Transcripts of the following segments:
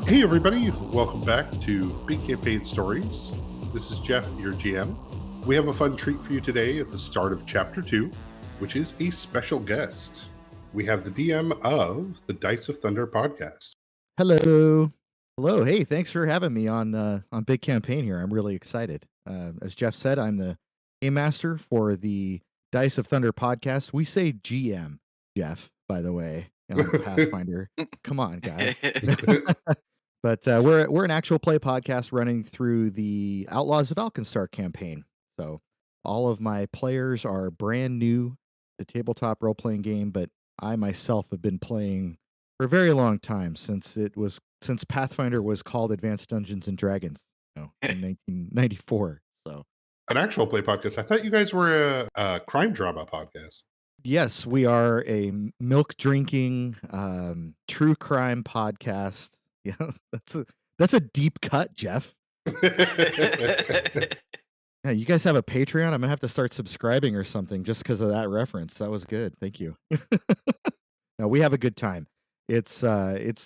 Hey everybody, welcome back to Big Campaign Stories. This is Jeff, your GM. We have a fun treat for you today at the start of Chapter 2, which is a special guest. We have the DM of the Dice of Thunder podcast. Hello. Hello. Hey, thanks for having me on Big Campaign here. I'm really excited. As Jeff said, I'm the game master for the Dice of Thunder podcast. We say GM, Jeff, by the way, on Pathfinder. Come on, guy. But we're an actual play podcast running through the Outlaws of Alkenstar campaign. So all of my players are brand new to tabletop role-playing game, but I myself have been playing for a very long time since Pathfinder was called Advanced Dungeons and Dragons, in 1994. So An actual play podcast. I thought you guys were a crime drama podcast. yes, we are a milk drinking true crime podcast. Yeah, that's a deep cut, Jeff. Yeah, you guys have a Patreon? I'm gonna have to start subscribing or something just because of that reference. That was good. Thank you. No, we have a good time. It's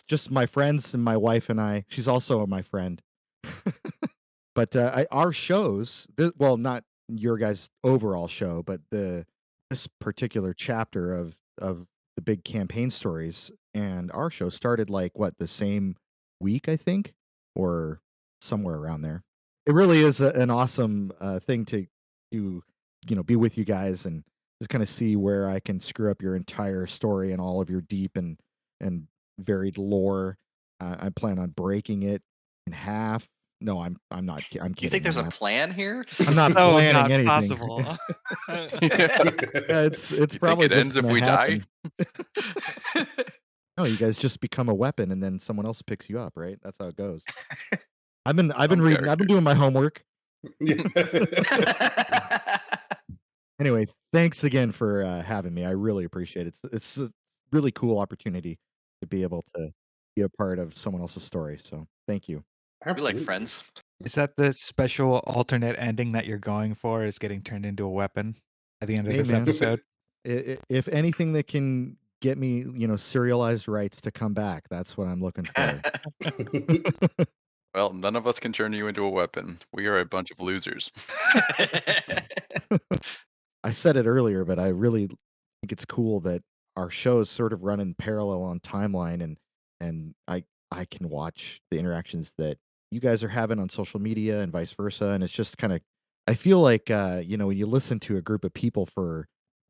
just my friends and my wife and I. She's also my friend. But our shows, well, not your guys' overall show, but this particular chapter of the big campaign stories and our show started like the same week, I think, or somewhere around there. It really is an awesome thing to be with you guys and just kind of see where I can screw up your entire story and all of your deep and varied lore. I plan on breaking it in half. No, I'm not. I'm kidding. Do you think there's a plan here? I'm not So planning not anything. possible. Yeah, it's probably Think it ends just if gonna we happen. die? No, you guys just become a weapon and then someone else picks you up, right? That's how it goes. I've been reading. I've been doing my homework. Anyway, thanks again for having me. I really appreciate it. It's a really cool opportunity to be able to be a part of someone else's story. So thank you. We like friends. Is that the special alternate ending that you're going for? Is getting turned into a weapon at the end of Hey, this man. episode? If anything that can get me, serialized rights to come back, that's what I'm looking for. Well, none of us can turn you into a weapon. We are a bunch of losers. I said it earlier, but I really think it's cool that our shows sort of run in parallel on timeline, and I can watch the interactions that you guys are having on social media and vice versa, and it's just kind of, I feel like when you listen to a group of people for,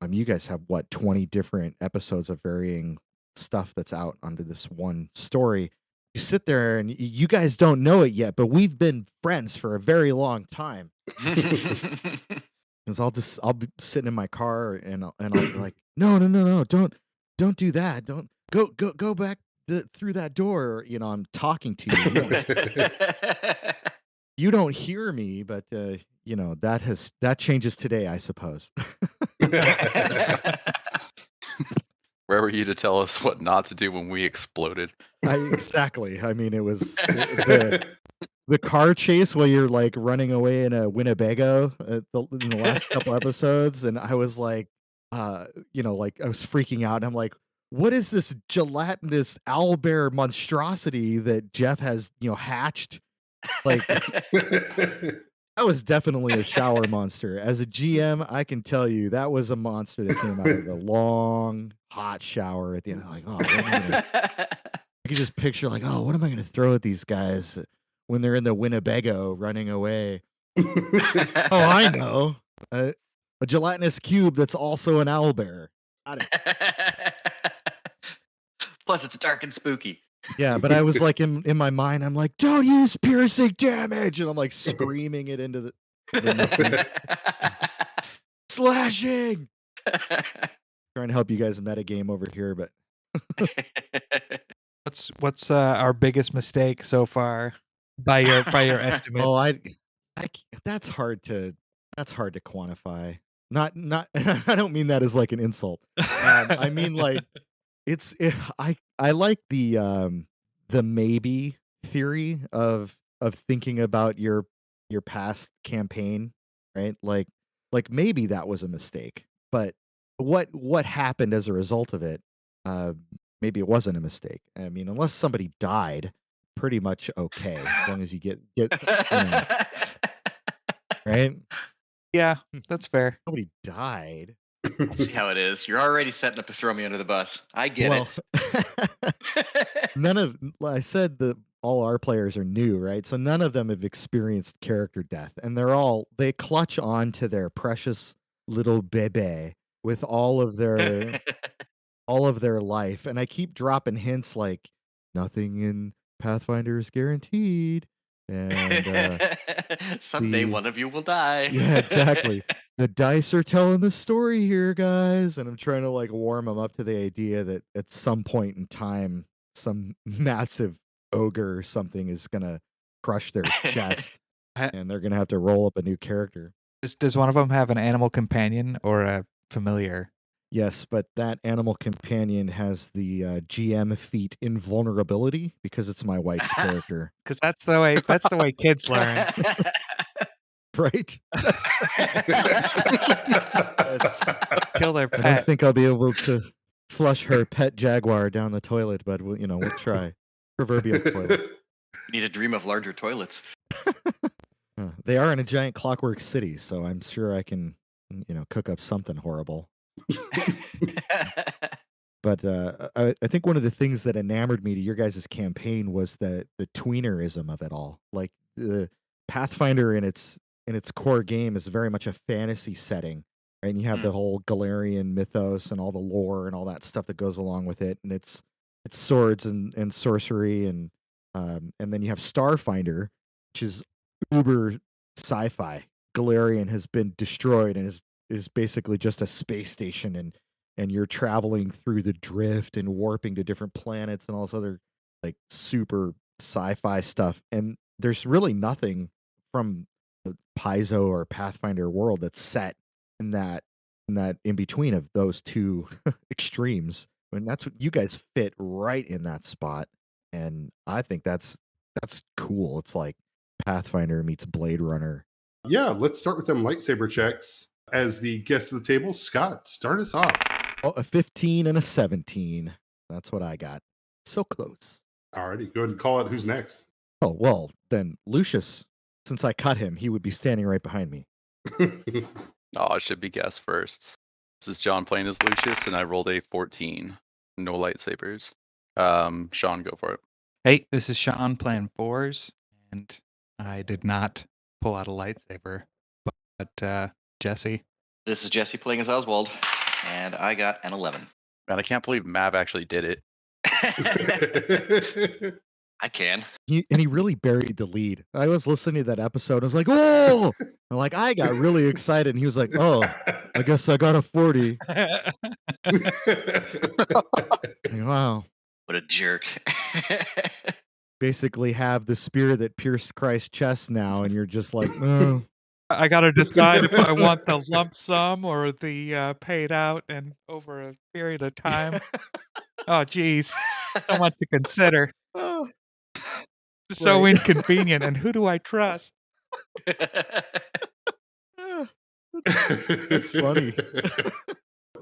you guys have 20 different episodes of varying stuff that's out under this one story. You sit there and you guys don't know it yet, but we've been friends for a very long time. Because I'll be sitting in my car and I'll be like, no, don't do that, don't go back through that door. I'm talking to you. You don't hear me, but that changes today, I suppose. Where were you to tell us what not to do when we exploded? Exactly. I mean, it was the car chase while you're like running away in a Winnebago in the last couple episodes, and I was like, I was freaking out. And I'm like, what is this gelatinous owlbear monstrosity that Jeff has, hatched? Like, that was definitely a shower monster. As a GM, I can tell you that was a monster that came out of the long, hot shower at the end. Like, I could just picture like, what am I going to throw at these guys when they're in the Winnebago running away? I know. A gelatinous cube that's also an owlbear. Got it. Plus, it's dark and spooky. Yeah, but I was like in my mind, I'm like, don't use piercing damage, and I'm like screaming it into the slashing. Trying to help you guys metagame over here, but What's our biggest mistake so far by your estimate? Oh, I that's hard to quantify. Not I don't mean that as like an insult. I mean like I like the maybe theory of thinking about your past campaign, right? Like maybe that was a mistake, but what happened as a result of it? Maybe it wasn't a mistake. I mean, unless somebody died, pretty much okay as long as you get you know, right? Yeah, that's fair. Nobody died. I see how it is. You're already setting up to throw me under the bus. I get Well, it. I said that all our players are new, right? So none of them have experienced character death, and they clutch on to their precious little bebe with all of their life. And I keep dropping hints like nothing in Pathfinder is guaranteed. And Someday one of you will die. yeah, exactly. The dice are telling the story here, guys. And I'm trying to like warm them up to the idea that at some point in time, some massive ogre or something is gonna crush their chest, and they're gonna have to roll up a new character. Does one of them have an animal companion or a familiar? Yes, but that animal companion has the GM feat invulnerability because it's my wife's character. Because that's the way kids learn. Right? Kill their I don't pet. think I'll be able to flush her pet jaguar down the toilet, but we'll try. Proverbial toilet. You need to dream of larger toilets. They are in a giant clockwork city, so I'm sure I can, cook up something horrible. But I think one of the things that enamored me to your guys' campaign was the tweenerism of it all. Like the Pathfinder in its core game is very much a fantasy setting, right? And you have the whole Galarian mythos and all the lore and all that stuff that goes along with it, and it's swords and sorcery, and then you have Starfinder, which is uber sci-fi. Galarian has been destroyed and is basically just a space station, and you're traveling through the drift and warping to different planets and all this other like super sci-fi stuff. And there's really nothing from the Paizo or Pathfinder world that's set in that in between of those two extremes. And that's what you guys fit right in that spot. And I think that's cool. It's like Pathfinder meets Blade Runner. Yeah, let's start with them lightsaber checks. As the guest of the table, Scott, start us off. Oh, a 15 and a 17. That's what I got. So close. Alrighty, go ahead and call out who's next. Oh, well, then Lucius. Since I cut him, he would be standing right behind me. Oh, it should be guess first. This is John playing as Lucius, and I rolled a 14. No lightsabers. Sean, go for it. Hey, this is Sean playing fours, and I did not pull out a lightsaber, but Jesse. This is Jesse playing as Oswald, and I got an 11. Man, I can't believe Mav actually did it. I can. He really buried the lead. I was listening to that episode. I was like, oh! I'm like, I got really excited. And he was like, oh, I guess I got a 40. Wow. What a jerk. Basically have the spear that pierced Christ's chest now, and you're just like, oh. I gotta decide if I want the lump sum or the paid out and over a period of time. Oh, geez. So much to consider. Oh. So Right. inconvenient, and who do I trust? That's funny.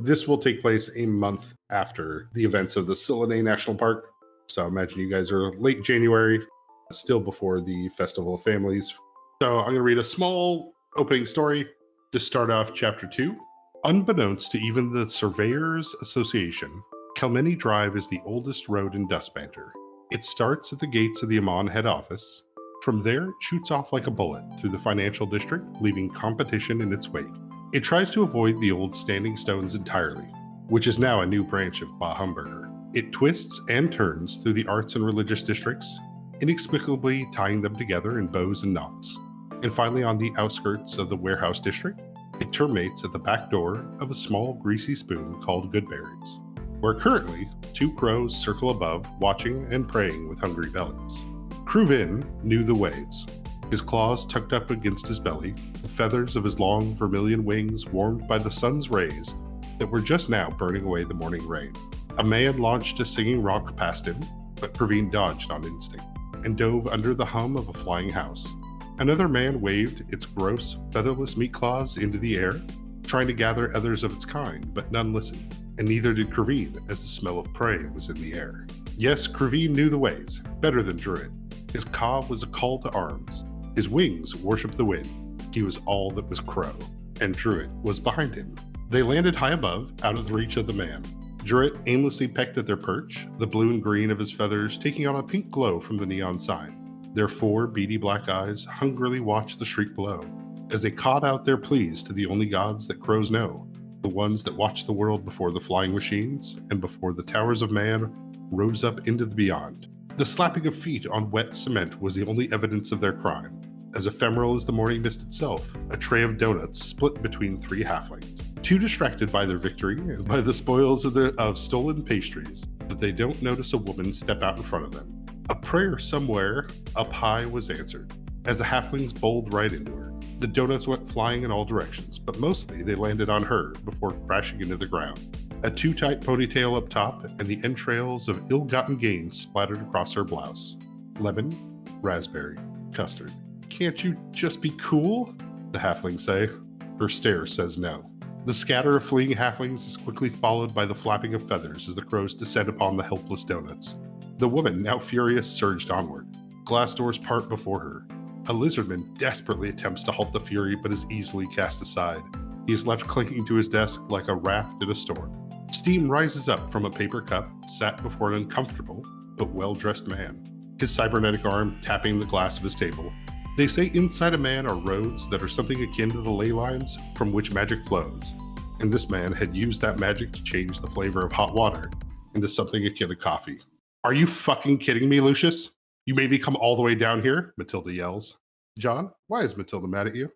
This will take place a month after the events of the Silene National Park. So imagine you guys are late January, still before the Festival of Families. So I'm going to read a small opening story to start off Chapter 2. Unbeknownst to even the Surveyors Association, Kelmeny Drive is the oldest road in Dustbanter. It starts at the gates of the Amon head office. From there, it shoots off like a bullet through the financial district, leaving competition in its wake. It tries to avoid the old Standing Stones entirely, which is now a new branch of Bah Humburger. It twists and turns through the arts and religious districts, inexplicably tying them together in bows and knots. And finally, on the outskirts of the warehouse district, it terminates at the back door of a small greasy spoon called Goodberries, where currently 2 crows circle above, watching and praying with hungry bellies. Cruvin knew the ways, his claws tucked up against his belly, the feathers of his long vermilion wings warmed by the sun's rays that were just now burning away the morning rain. A man launched a singing rock past him, but Cruvin dodged on instinct and dove under the hum of a flying house. Another man waved its gross, featherless meat claws into the air, trying to gather others of its kind, but none listened, and neither did Cruvin, as the smell of prey was in the air. Yes, Cruvin knew the ways, better than Druid, His caw was a call to arms. His wings worshipped the wind. He was all that was crow, and Druid was behind him. They landed high above, out of the reach of the man. Druid aimlessly pecked at their perch, the blue and green of his feathers taking on a pink glow from the neon sign. Their 4 beady black eyes hungrily watched the shriek below, as they cawed out their pleas to the only gods that crows know, the ones that watch the world before the flying machines and before the towers of man rose up into the beyond. The slapping of feet on wet cement was the only evidence of their crime. As ephemeral as the morning mist itself, a tray of donuts split between 3 halflings, too distracted by their victory and by the spoils of stolen pastries that they don't notice a woman step out in front of them. A prayer somewhere up high was answered, as the halflings bowled right into her. The donuts went flying in all directions, but mostly they landed on her before crashing into the ground. A too tight ponytail up top, and the entrails of ill-gotten gain splattered across her blouse. Lemon, raspberry, custard. Can't you just be cool? The halflings say. Her stare says no. The scatter of fleeing halflings is quickly followed by the flapping of feathers as the crows descend upon the helpless donuts. The woman, now furious, surged onward. Glass doors part before her. A lizardman desperately attempts to halt the fury, but is easily cast aside. He is left clinking to his desk like a raft in a storm. Steam rises up from a paper cup sat before an uncomfortable but well-dressed man, his cybernetic arm tapping the glass of his table. They say inside a man are roads that are something akin to the ley lines from which magic flows, and this man had used that magic to change the flavor of hot water into something akin to coffee. Are you fucking kidding me, Lucius? You made me come all the way down here? Matilda yells. John, why is Matilda mad at you?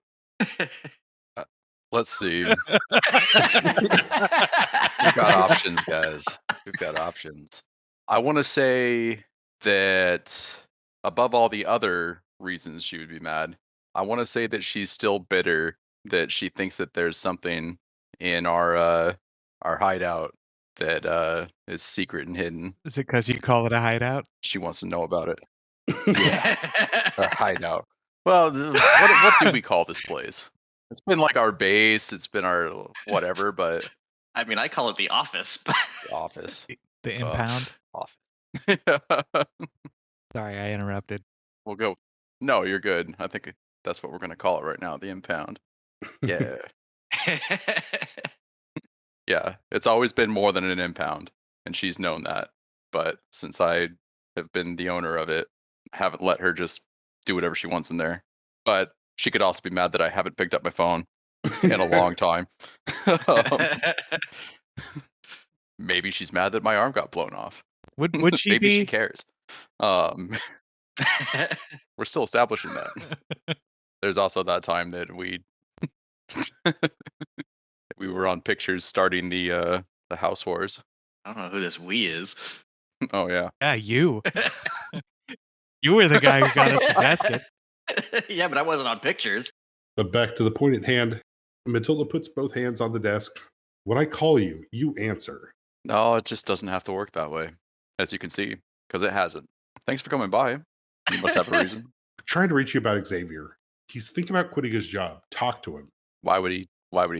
Let's see. We've got options, guys. We've got options. I want to say that above all the other reasons she would be mad, I want to say that she's still bitter that she thinks that there's something in our hideout that is secret and hidden. Is it because you call it a hideout? She wants to know about it. Yeah, our hideout. Well, what do we call this place? It's been like our base. It's been our whatever, but I mean, I call it the office. the office. The impound? Office. Sorry, I interrupted. We'll go. No, you're good. I think that's what we're going to call it right now, the impound. Yeah. Yeah, it's always been more than an impound, and she's known that. But since I have been the owner of it, I haven't let her just do whatever she wants in there. But she could also be mad that I haven't picked up my phone in a long time. Maybe she's mad that my arm got blown off. Would she Maybe be? she cares. We're still establishing that. There's also that time that we were on pictures starting the house wars. I don't know who this we is. Oh yeah. Yeah, you. You were the guy who got us the basket. Yeah, but I wasn't on pictures. But back to the point at hand, Matilda puts both hands on the desk. When I call you, you answer. No, it just doesn't have to work that way, as you can see, because it hasn't. Thanks for coming by. You must have a reason. I'm trying to reach you about Xavier. He's thinking about quitting his job. Talk to him. Why would he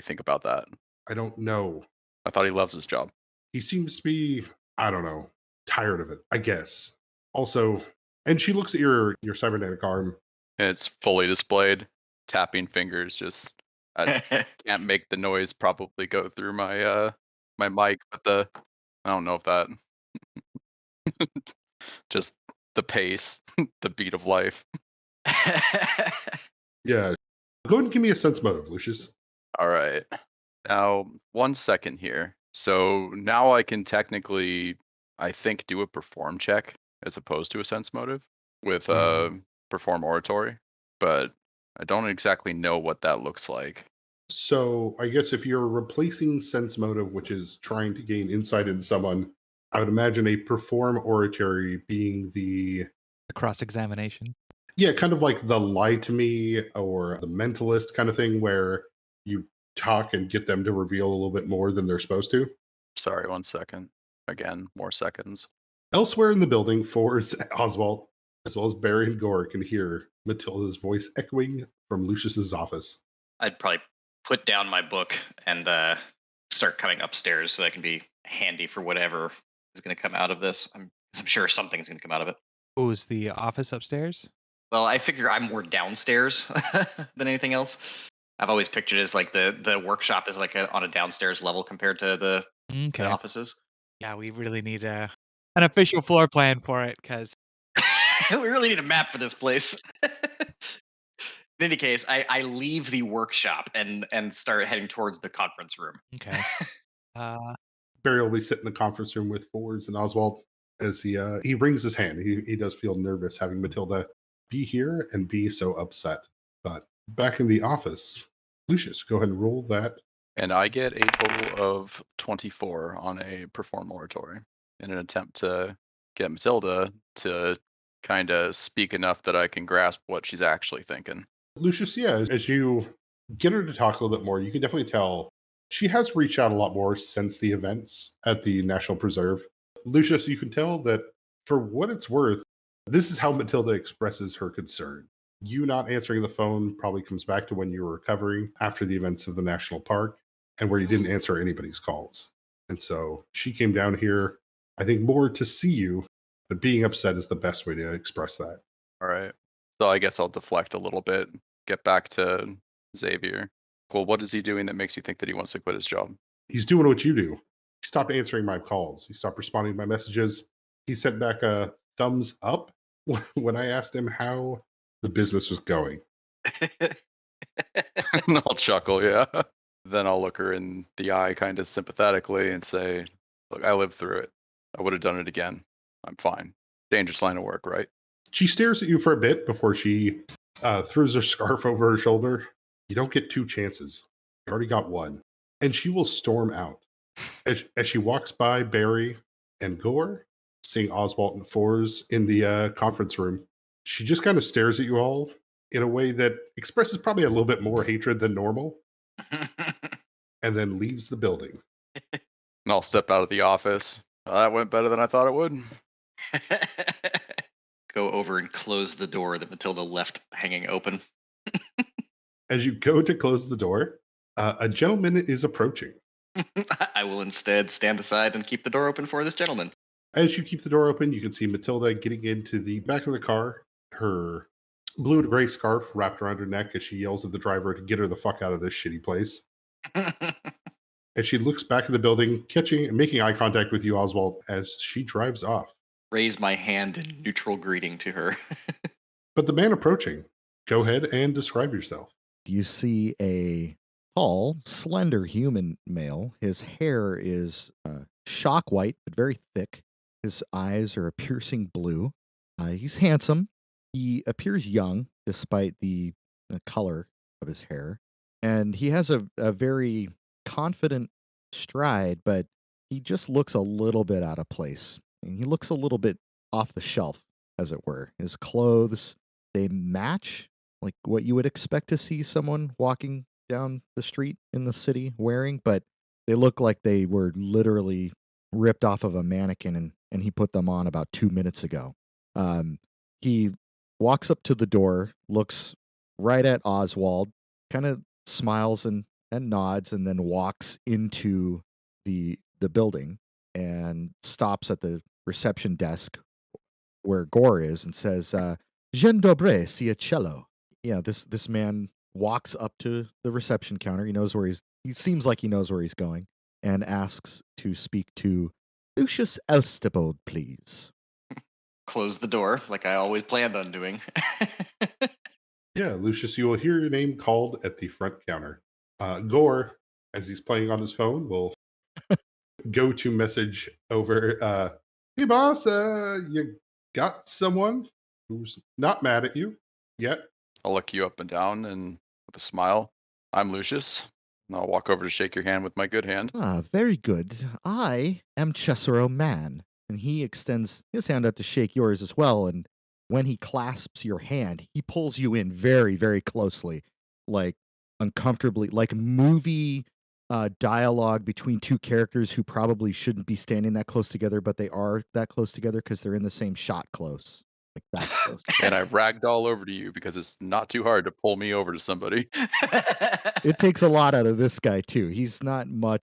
think about that? I don't know. I thought he loves his job. He seems to be, I don't know, tired of it, I guess. Also, and she looks at your cybernetic arm. And it's fully displayed. Tapping fingers just I can't make the noise probably go through my my mic, but I don't know if that just the pace, the beat of life. Yeah. Go ahead and give me a sense motive, Lucius. All right. Now, 1 second here. So now I can technically, I think, do a perform check as opposed to a sense motive with perform oratory, but I don't exactly know what that looks like. So I guess if you're replacing sense motive, which is trying to gain insight into someone, I would imagine a perform oratory being the cross-examination. Yeah, kind of like the lie to me or the mentalist kind of thing where you talk and get them to reveal a little bit more than they're supposed to. Sorry, 1 second. Again, more seconds. Elsewhere in the building, Fours, Oswald, as well as Barry and Gore can hear Matilda's voice echoing from Lucius's office. I'd probably put down my book and start coming upstairs so that can be handy for whatever is going to come out of this. I'm sure something's going to come out of it. Oh, is the office upstairs? Well, I figure I'm more downstairs than anything else. I've always pictured it as like the workshop is like on a downstairs level compared to the Okay. offices. Yeah, we really need an official floor plan for it, because We really need a map for this place. In any case, I leave the workshop and start heading towards the conference room. okay. Barry will be sitting in the conference room with Fords and Oswald as he wrings his hand. He does feel nervous having Matilda be here and be so upset. But back in the office, Lucius, go ahead and roll that. And I get a total of 24 on a perform oratory in an attempt to get Matilda to kind of speak enough that I can grasp what she's actually thinking. Lucius, yeah, as you get her to talk a little bit more, you can definitely tell she has reached out a lot more since the events at the National Preserve. Lucius, you can tell that for what it's worth, this is how Matilda expresses her concern. You not answering the phone probably comes back to when you were recovering after the events of the national park and where you didn't answer anybody's calls. And so she came down here, I think, more to see you, but being upset is the best way to express that. All right. So I guess I'll deflect a little bit, get back to Xavier. Well, what is he doing that makes you think that he wants to quit his job? He's doing what you do. He stopped answering my calls. He stopped responding to my messages. He sent back a thumbs up when I asked him how the business was going. And I'll chuckle, yeah. Then I'll look her in the eye kind of sympathetically and say, look, I lived through it. I would have done it again. I'm fine. Dangerous line of work, right? She stares at you for a bit before she throws her scarf over her shoulder. You don't get two chances. You already got one. And she will storm out. As she walks by Barry and Gore, seeing Oswald and Fours in the conference room, she just kind of stares at you all in a way that expresses probably a little bit more hatred than normal, and then leaves the building. And I'll step out of the office. That went better than I thought it would. Go over and close the door that Matilda left hanging open. As you go to close the door, a gentleman is approaching. I will instead stand aside and keep the door open for this gentleman. As you keep the door open, you can see Matilda getting into the back of the car, her blue and gray scarf wrapped around her neck as she yells at the driver to get her the fuck out of this shitty place. And she looks back at the building, catching and making eye contact with you, Oswald, as she drives off. Raise my hand in neutral greeting to her. But the man approaching, go ahead and describe yourself. You see a tall, slender human male. His hair is shock white, but very thick. His eyes are a piercing blue. He's handsome. He appears young, despite the color of his hair. And he has a very confident stride, but he just looks a little bit out of place. And he looks a little bit off the shelf, as it were. His clothes, they match like what you would expect to see someone walking down the street in the city wearing, but they look like they were literally ripped off of a mannequin and he put them on about 2 minutes ago. He walks up to the door, looks right at Oswald, kind of smiles and nods, and then walks into the building and stops at the reception desk where Gore is and says, "Dzień dobry, cello." Yeah, this man walks up to the reception counter. He seems like he knows where he's going, and asks to speak to Lucius Elstebold, please. Close the door, like I always planned on doing. Yeah, Lucius, you will hear your name called at the front counter. Gore, as he's playing on his phone, will go to message over, hey boss, you got someone who's not mad at you yet? I'll look you up and down and with a smile. I'm Lucius. And I'll walk over to shake your hand with my good hand. Ah, very good. I am Cesaro Man. And he extends his hand out to shake yours as well. And when he clasps your hand, he pulls you in very, very closely, like uncomfortably, like movie dialogue between two characters who probably shouldn't be standing that close together, but they are that close together because they're in the same shot close. Like that close. And I ragdoll over to you because it's not too hard to pull me over to somebody. It takes a lot out of this guy too. He's not much.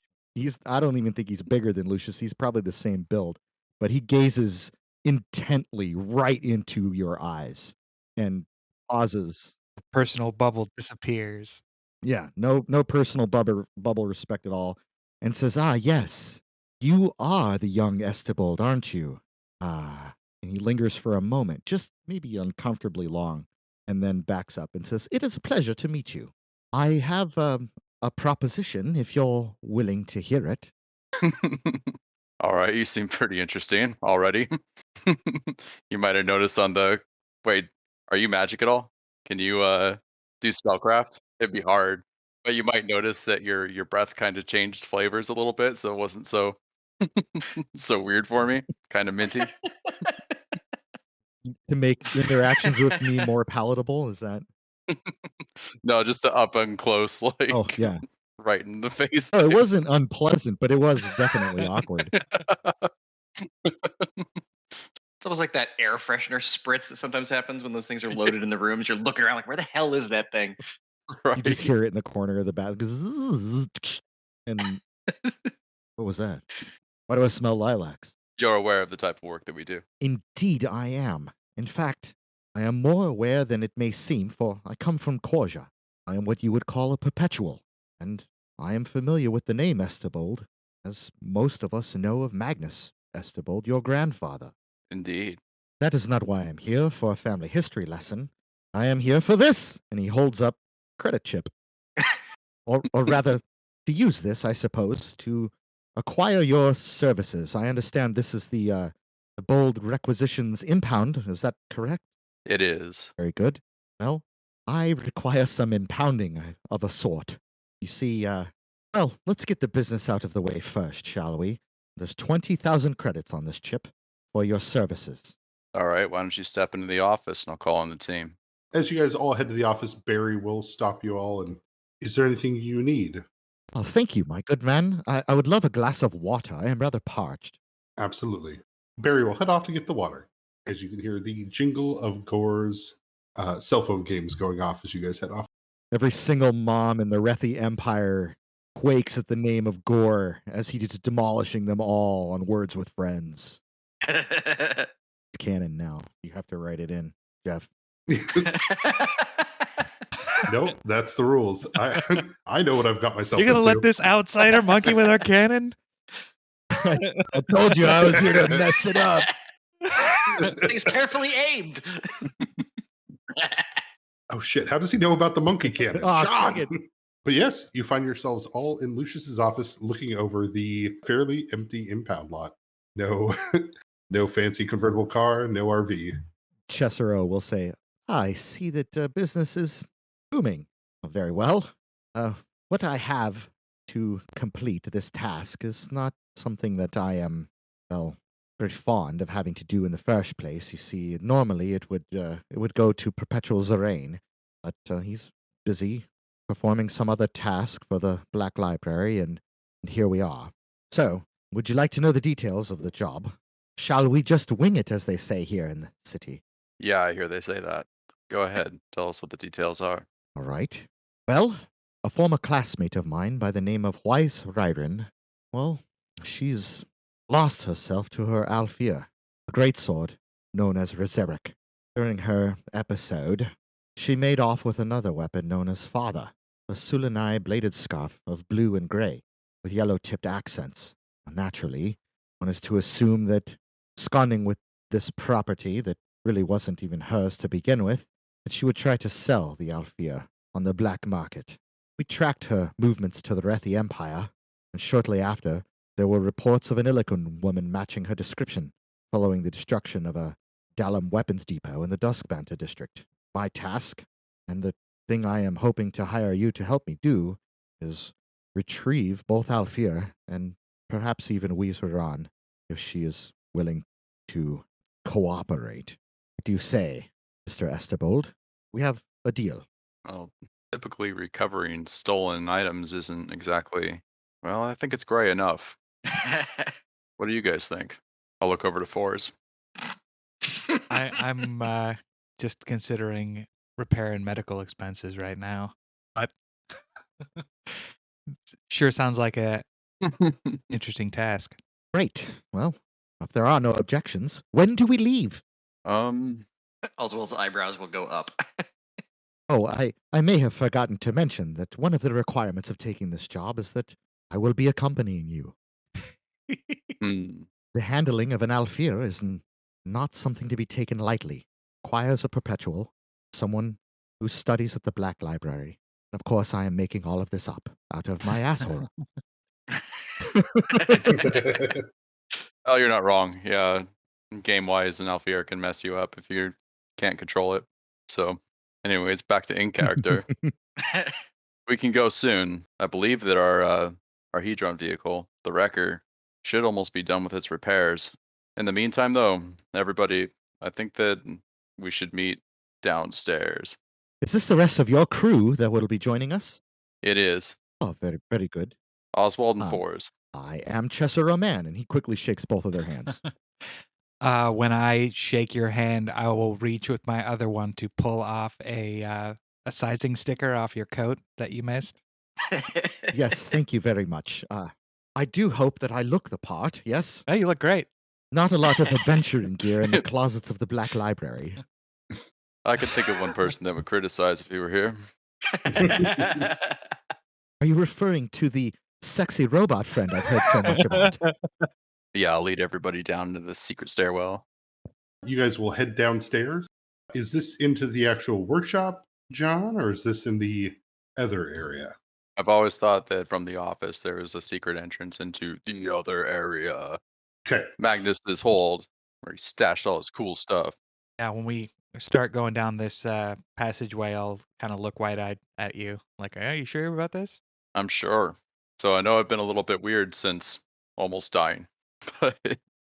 I don't even think he's bigger than Lucius. He's probably the same build, but he gazes intently right into your eyes and pauses. Personal bubble disappears. Yeah, no personal bubble respect at all, and says, "Ah, yes, you are the young Estibald, aren't you? Ah." And he lingers for a moment, just maybe uncomfortably long, and then backs up and says, "It is a pleasure to meet you. I have a proposition, if you're willing to hear it." All right, you seem pretty interesting already. You might have noticed on the wait, are you magic at all? Can you do spellcraft? It'd be hard, but you might notice that your breath kind of changed flavors a little bit, so it wasn't so so weird for me. Kind of minty. To make interactions with me more palatable, is that? No, just the up and close, like Oh, yeah. right in the face. Oh, it wasn't unpleasant, but it was definitely awkward. It's almost like that air freshener spritz that sometimes happens when those things are loaded in the rooms. You're looking around like, where the hell is that thing? You just hear it in the corner of the bathroom. And what was that? Why do I smell lilacs? You're aware of the type of work that we do. Indeed, I am. In fact, I am more aware than it may seem, for I come from Corsia. I am what you would call a perpetual, and I am familiar with the name Estibald, as most of us know of Magnus Estibald, your grandfather. Indeed. That is not why I'm here for a family history lesson. I am here for this, and he holds up a credit chip. or rather, to use this, I suppose, to acquire your services. I understand this is the bold requisitions impound. Is that correct? It is. Very good. Well, I require some impounding of a sort. You see, well, let's get the business out of the way first, shall we? There's 20,000 credits on this chip for your services. All right, why don't you step into the office and I'll call on the team. As you guys all head to the office, Barry will stop you all. And is there anything you need? Oh, thank you, my good man. I would love a glass of water. I am rather parched. Absolutely. Barry will head off to get the water. As you can hear the jingle of Gore's cell phone games going off as you guys head off. Every single mom in the Rethi Empire quakes at the name of Gore as he is demolishing them all on Words with Friends. It's canon now. You have to write it in, Jeff. Nope, that's the rules. I know what I've got myself You're gonna into. let this outsider monkey with our cannon? I told you I was here to mess it up. Things carefully aimed. Oh shit, how does he know about the monkey cannon? Oh, John! dang it. But yes, you find yourselves all in Lucius's office looking over the fairly empty impound lot. No no fancy convertible car, no RV. Chesero will say, I see that business is booming. Very well. What I have to complete this task is not something that I am, well, very fond of having to do in the first place. You see, normally it would go to Perpetual Zerain, but he's busy performing some other task for the Black Library, and here we are. So, would you like to know the details of the job? Shall we just wing it, as they say here in the city? Yeah, I hear they say that. Go ahead, tell us what the details are. All right. Well, a former classmate of mine by the name of Weiss Ryren, well, she's lost herself to her Alfier, a greatsword known as Rezeric. During her episode, she made off with another weapon known as Father, a Sulanai bladed scarf of blue and gray, with yellow-tipped accents. Naturally, one is to assume that, absconding with this property that really wasn't even hers to begin with, that she would try to sell the Alfier on the black market. We tracked her movements to the Rethi Empire, and shortly after, there were reports of an Illican woman matching her description, following the destruction of a Dalam weapons depot in the Duskbanter district. My task, and the thing I am hoping to hire you to help me do, is retrieve both Alfier and perhaps even Weezeran, if she is willing to cooperate. What do you say, Mr. Estebold? We have a deal. Well, typically recovering stolen items isn't exactly, well, I think it's gray enough. What do you guys think? I'll look over to Fours. I'm just considering repair and medical expenses right now, but sure sounds like a interesting task. Great. Well, If there are no objections, when do we leave? Oswald's eyebrows will go up. Oh, I may have forgotten to mention that one of the requirements of taking this job is that I will be accompanying you. The handling of an Alfier is not something to be taken lightly. Requires a Perpetual, someone who studies at the Black Library. And of course, I am making all of this up out of my asshole. Oh, you're not wrong. Yeah, game-wise, an Alfier can mess you up if you can't control it. So, anyways, back to in character. We can go soon. I believe that our Hedron vehicle, the Wrecker, should almost be done with its repairs. In the meantime, though, everybody, I think that we should meet downstairs. Is this the rest of your crew that will be joining us? It is. Oh, very, very good. Oswald and Fours. I am Chester Roman, and he quickly shakes both of their hands. When I shake your hand, I will reach with my other one to pull off a sizing sticker off your coat that you missed. Yes, thank you very much. I do hope that I look the part, yes? Oh, you look great. Not a lot of adventuring gear in the closets of the Black Library. I could think of one person that would criticize if he were here. Are you referring to the sexy robot friend I've heard so much about? Yeah, I'll lead everybody down into the secret stairwell. You guys will head downstairs. Is this into the actual workshop, John, or is this in the other area? I've always thought that from the office there was a secret entrance into the other area. Okay. Magnus's hold, where he stashed all his cool stuff. Yeah, when we start going down this passageway, I'll kind of look wide-eyed at you, like, "Are you sure about this?" I'm sure. So I know I've been a little bit weird since almost dying,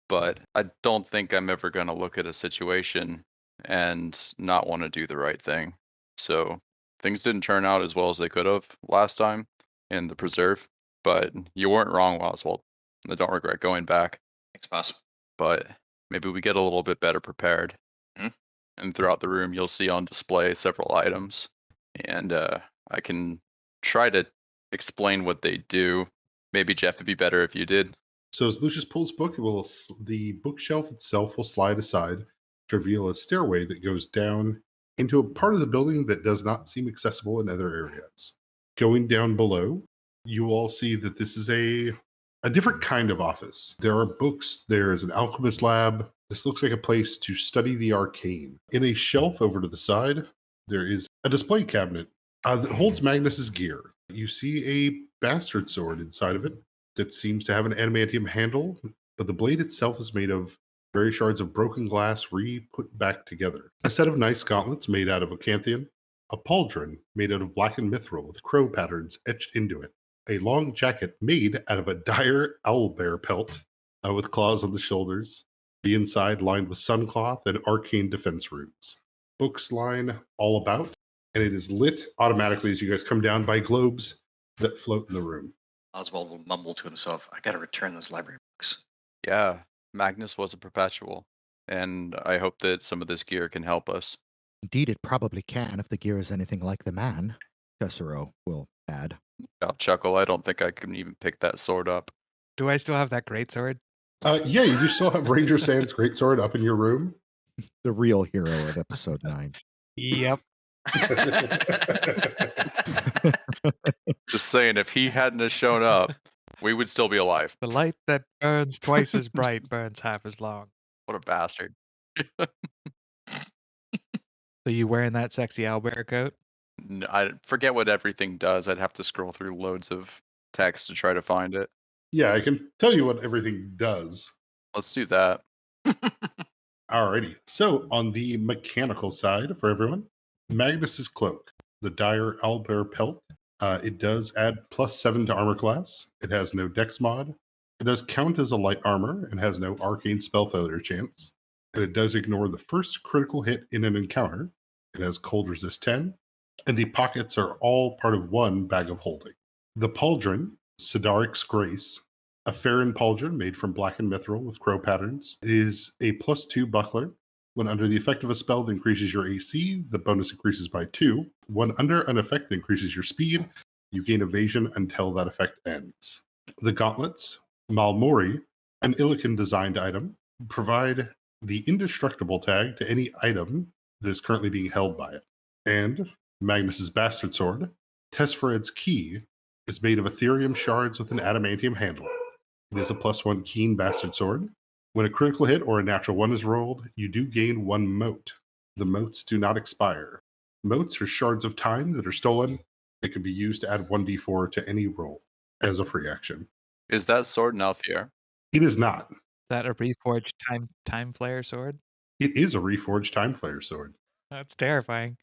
but I don't think I'm ever going to look at a situation and not want to do the right thing. So things didn't turn out as well as they could have last time in the preserve, but you weren't wrong, Oswald. I don't regret going back. Thanks, boss. But maybe we get a little bit better prepared. Hmm? And throughout the room, you'll see on display several items, and I can try to explain what they do. Maybe Jeff, it'd be better if you did. So as Lucius pulls book, the bookshelf itself will slide aside to reveal a stairway that goes down into a part of the building that does not seem accessible in other areas. Going down below, you all see that this is a different kind of office. There are books, there is an alchemist lab. This looks like a place to study the arcane. In a shelf over to the side, there is a display cabinet that holds Magnus's gear. You see a bastard sword inside of it that seems to have an adamantium handle, but the blade itself is made of various shards of broken glass re-put back together. A set of nice gauntlets made out of acanthium, a pauldron made out of blackened mithril with crow patterns etched into it, a long jacket made out of a dire owlbear pelt with claws on the shoulders, the inside lined with suncloth and arcane defense runes. Books line all about, and it is lit automatically as you guys come down by globes that float in the room. Oswald will mumble to himself, "I gotta return those library books." Yeah, Magnus was a perpetual, and I hope that some of this gear can help us. Indeed, it probably can if the gear is anything like the man, Cesaro will add. I'll chuckle. I don't think I can even pick that sword up. Do I still have that greatsword? Yeah, you do still have Ranger Sand's greatsword up in your room. The real hero of episode 9. Yep. Just saying, if he hadn't have shown up, we would still be alive. The light that burns twice as bright burns half as long. What a bastard. So you wearing that sexy owlbear coat? I forget what everything does. I'd have to scroll through loads of text to try to find it. Yeah, I can tell you what everything does. Let's do that. Alrighty. So on the mechanical side for everyone, Magnus's cloak, the dire owlbear pelt, it does add +7 to armor class. It has no dex mod. It does count as a light armor and has no arcane spell failure chance. And it does ignore the first critical hit in an encounter. It has cold resist 10, and the pockets are all part of one bag of holding. The pauldron, Sidaric's Grace, a Farron pauldron made from blackened mithril with crow patterns, is a +2 buckler. When under the effect of a spell that increases your AC, the bonus increases by 2. When under an effect that increases your speed, you gain evasion until that effect ends. The gauntlets, Malmori, An Illican designed item. Provide the indestructible tag to any item that is currently being held by it. And Magnus's Bastard Sword. Tesfered's Key is made of Ethereum shards with an adamantium handle. It is a +1 keen Bastard Sword. When a critical hit or a natural 1 is rolled, you do gain 1 mote. The motes do not expire. Motes are shards of time that are stolen. They can be used to add 1d4 to any roll as a free action. Is that sword an Alfier? It is not. Is that a reforged time flare sword? It is a reforged Time Flare sword. That's terrifying.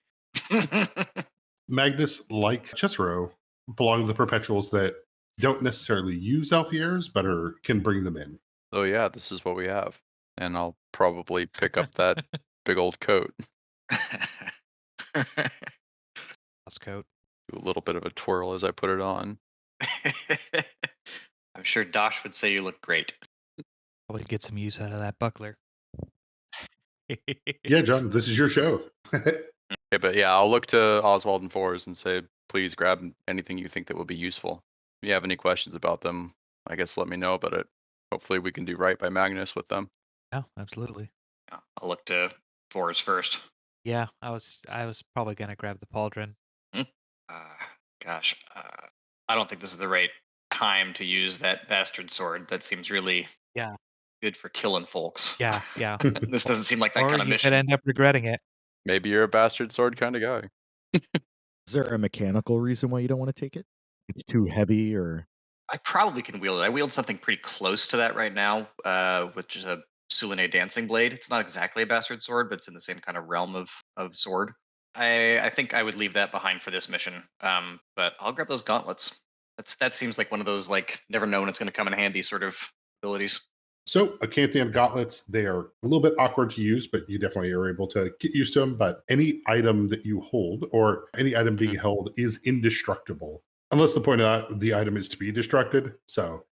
Magnus, like Cicero, belong to the Perpetuals that don't necessarily use Alfiers, but can bring them in. Oh yeah, this is what we have. And I'll probably pick up that big old coat. House coat. Do a little bit of a twirl as I put it on. I'm sure Dosh would say you look great. Probably get some use out of that buckler. Yeah, John, this is your show. Okay, but yeah, I'll look to Oswald and Forrest and say, please grab anything you think that would be useful. If you have any questions about them, I guess let me know about it. Hopefully we can do right by Magnus with them. Oh, absolutely. I'll look to Forrest first. Yeah, I was probably gonna grab the pauldron. Gosh, I don't think this is the right time to use that bastard sword. That seems really good for killing folks. Yeah. This doesn't seem like that Or kind of you mission. could end up regretting it. Maybe you're a bastard sword kind of guy. Is there a mechanical reason why you don't want to take it? It's too heavy, or I probably can wield it. I wield something pretty close to that right now, which is a Sulene dancing blade. It's not exactly a bastard sword, but it's in the same kind of realm of sword. I think I would leave that behind for this mission. But I'll grab those gauntlets. That seems like one of those like never know when it's going to come in handy sort of abilities. So, Acanthian gauntlets, they are a little bit awkward to use, but you definitely are able to get used to them. But any item that you hold or any item being held is indestructible, unless the point of the item is to be destructed. So,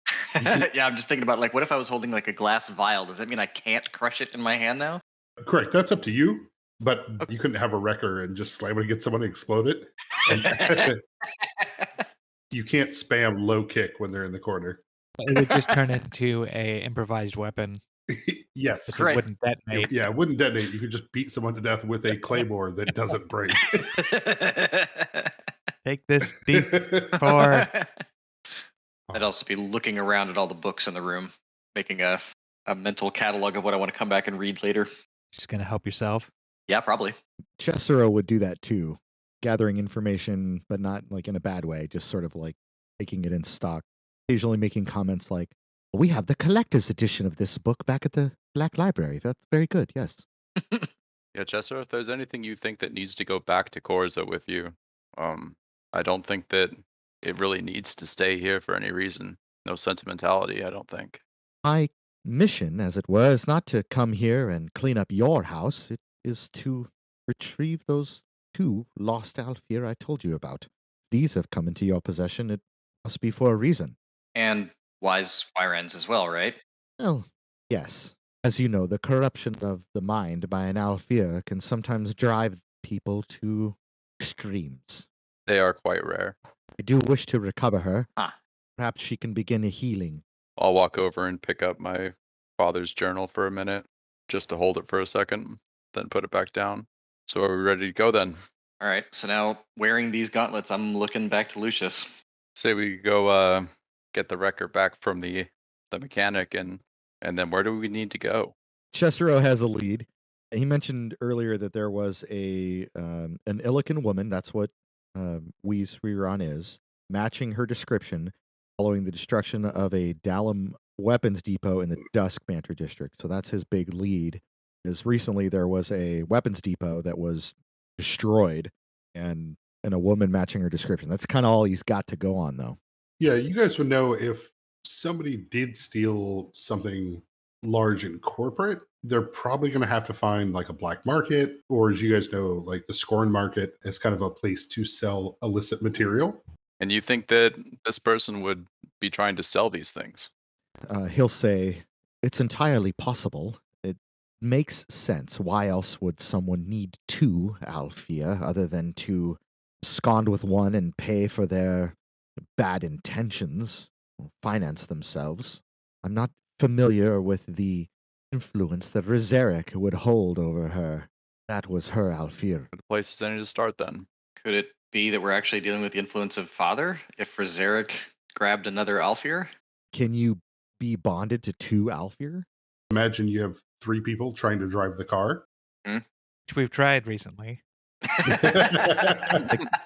Yeah, I'm just thinking about like, what if I was holding like a glass vial? Does that mean I can't crush it in my hand now? correct. That's up to you. But you couldn't have a wrecker and just slam it and get someone to explode it. And you can't spam low kick when they're in the corner. It would just turn into a improvised weapon. Yes. It Right. wouldn't detonate. Yeah, it wouldn't detonate. You could just beat someone to death with a claymore that doesn't break. Take this D4. I'd also be looking around at all the books in the room, making a mental catalog of what I want to come back and read later. Just gonna help yourself. Yeah, probably. Cicero would do that too, gathering information, but not like in a bad way, just sort of like taking it in stock, occasionally making comments like, "We have the collector's edition of this book back at the Black Library. That's very good, yes." Yeah, Chester, if there's anything you think that needs to go back to Corza with you, I don't think that it really needs to stay here for any reason. No sentimentality, I don't think. My mission, as it were, is not to come here and clean up your house. It is to retrieve those 2 lost Alfier I told you about. These have come into your possession. It must be for a reason. And wise Wyrens as well, right? Well, yes. As you know, the corruption of the mind by an Alfier can sometimes drive people to extremes. They are quite rare. I do wish to recover her. Huh. Perhaps she can begin a healing. I'll walk over and pick up my father's journal for a minute, just to hold it for a second, then put it back down. So are we ready to go then? All right. So now, wearing these gauntlets, I'm looking back to Lucius. Say we go get the wrecker back from the mechanic, and then where do we need to go? Cicero has a lead. He mentioned earlier that there was an Illican woman, that's what Wee's rerun is, matching her description following the destruction of a Dalam weapons depot in the Dusk Banter district. So that's his big lead. As recently there was a weapons depot that was destroyed and a woman matching her description. That's kind of all he's got to go on, though. Yeah, you guys would know if somebody did steal something large and corporate, they're probably going to have to find like a black market, or as you guys know, like the Scorn market as kind of a place to sell illicit material. And you think that this person would be trying to sell these things? He'll say, "It's entirely possible. It makes sense. Why else would someone need 2 Alfier other than to abscond with one and pay for their bad intentions, or finance themselves? I'm not familiar with the influence that Rizeric would hold over her. That was her Alfier. Good place as any to start then. Could it be that we're actually dealing with the influence of father? If Rizeric grabbed another Alfier? Can you be bonded to 2 Alfier? Imagine you have 3 people trying to drive the car. Which we've tried recently.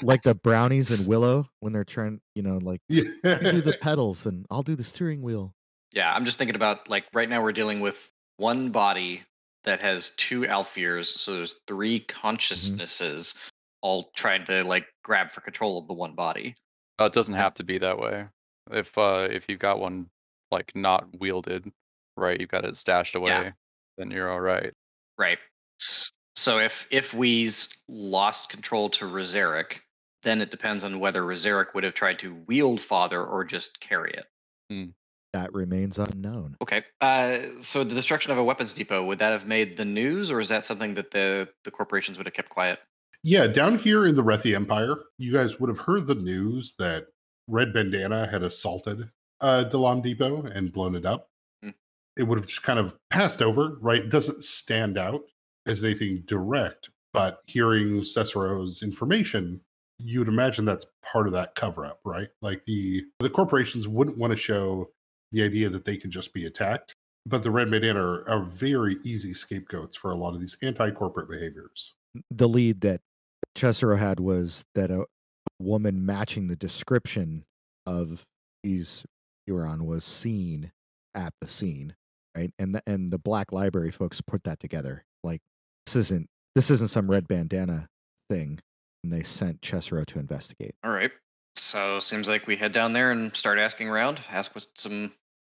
Like the brownies and Willow when they're trying, like, Yeah. you do the pedals and I'll do the steering wheel. Yeah, I'm just thinking about, like, right now we're dealing with one body that has 2 Alfiers, so there's 3 consciousnesses all trying to, like, grab for control of the one body. It doesn't have to be that way. If you've got one like not wielded, right, you've got it stashed away, then you're all right. Right. So if Wee's lost control to Rizeric, then it depends on whether Rizeric would have tried to wield father or just carry it. That remains unknown. Okay. So the destruction of a weapons depot, would that have made the news, or is that something that the corporations would have kept quiet? Yeah, down here in the Rethi Empire, you guys would have heard the news that Red Bandana had assaulted Delam Depot and blown it up. It would have just kind of passed over, right? It doesn't stand out as anything direct, but hearing Cicero's information, you would imagine that's part of that cover-up, right? Like the corporations wouldn't want to show the idea that they could just be attacked, but the Red Bandana are very easy scapegoats for a lot of these anti-corporate behaviors. The lead that Cicero had was that a woman matching the description of these Huron was seen at the scene, right? And the Black Library folks put that together. Like, this isn't some Red Bandana thing, and they sent Cicero to investigate. All right. So seems like we head down there and start asking around,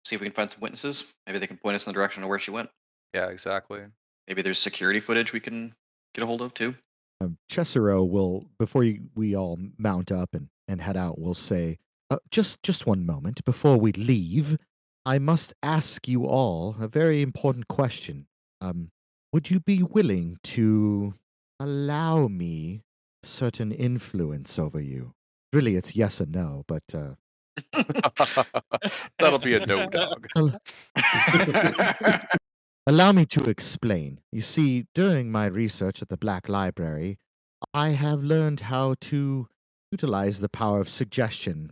see if we can find some witnesses. Maybe they can point us in the direction of where she went. Yeah, exactly. Maybe there's security footage we can get a hold of too. Cicero will, before we all mount up and head out, will say, just one moment before we leave. I must ask you all a very important question. Would you be willing to allow me certain influence over you? Really, it's yes or no, but That'll be a no, dog. allow me to explain. You see, during my research at the Black Library, I have learned how to utilize the power of suggestion,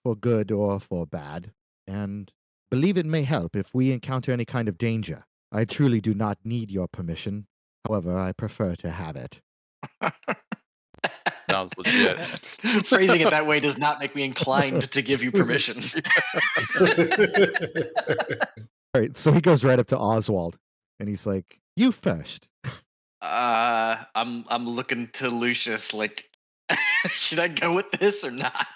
for good or for bad, and believe it may help if we encounter any kind of danger. I truly do not need your permission. However, I prefer to have it. Sounds legit. Phrasing it that way does not make me inclined to give you permission. All right, so he goes right up to Oswald, and he's like, "You first." I'm looking to Lucius. Like, should I go with this or not?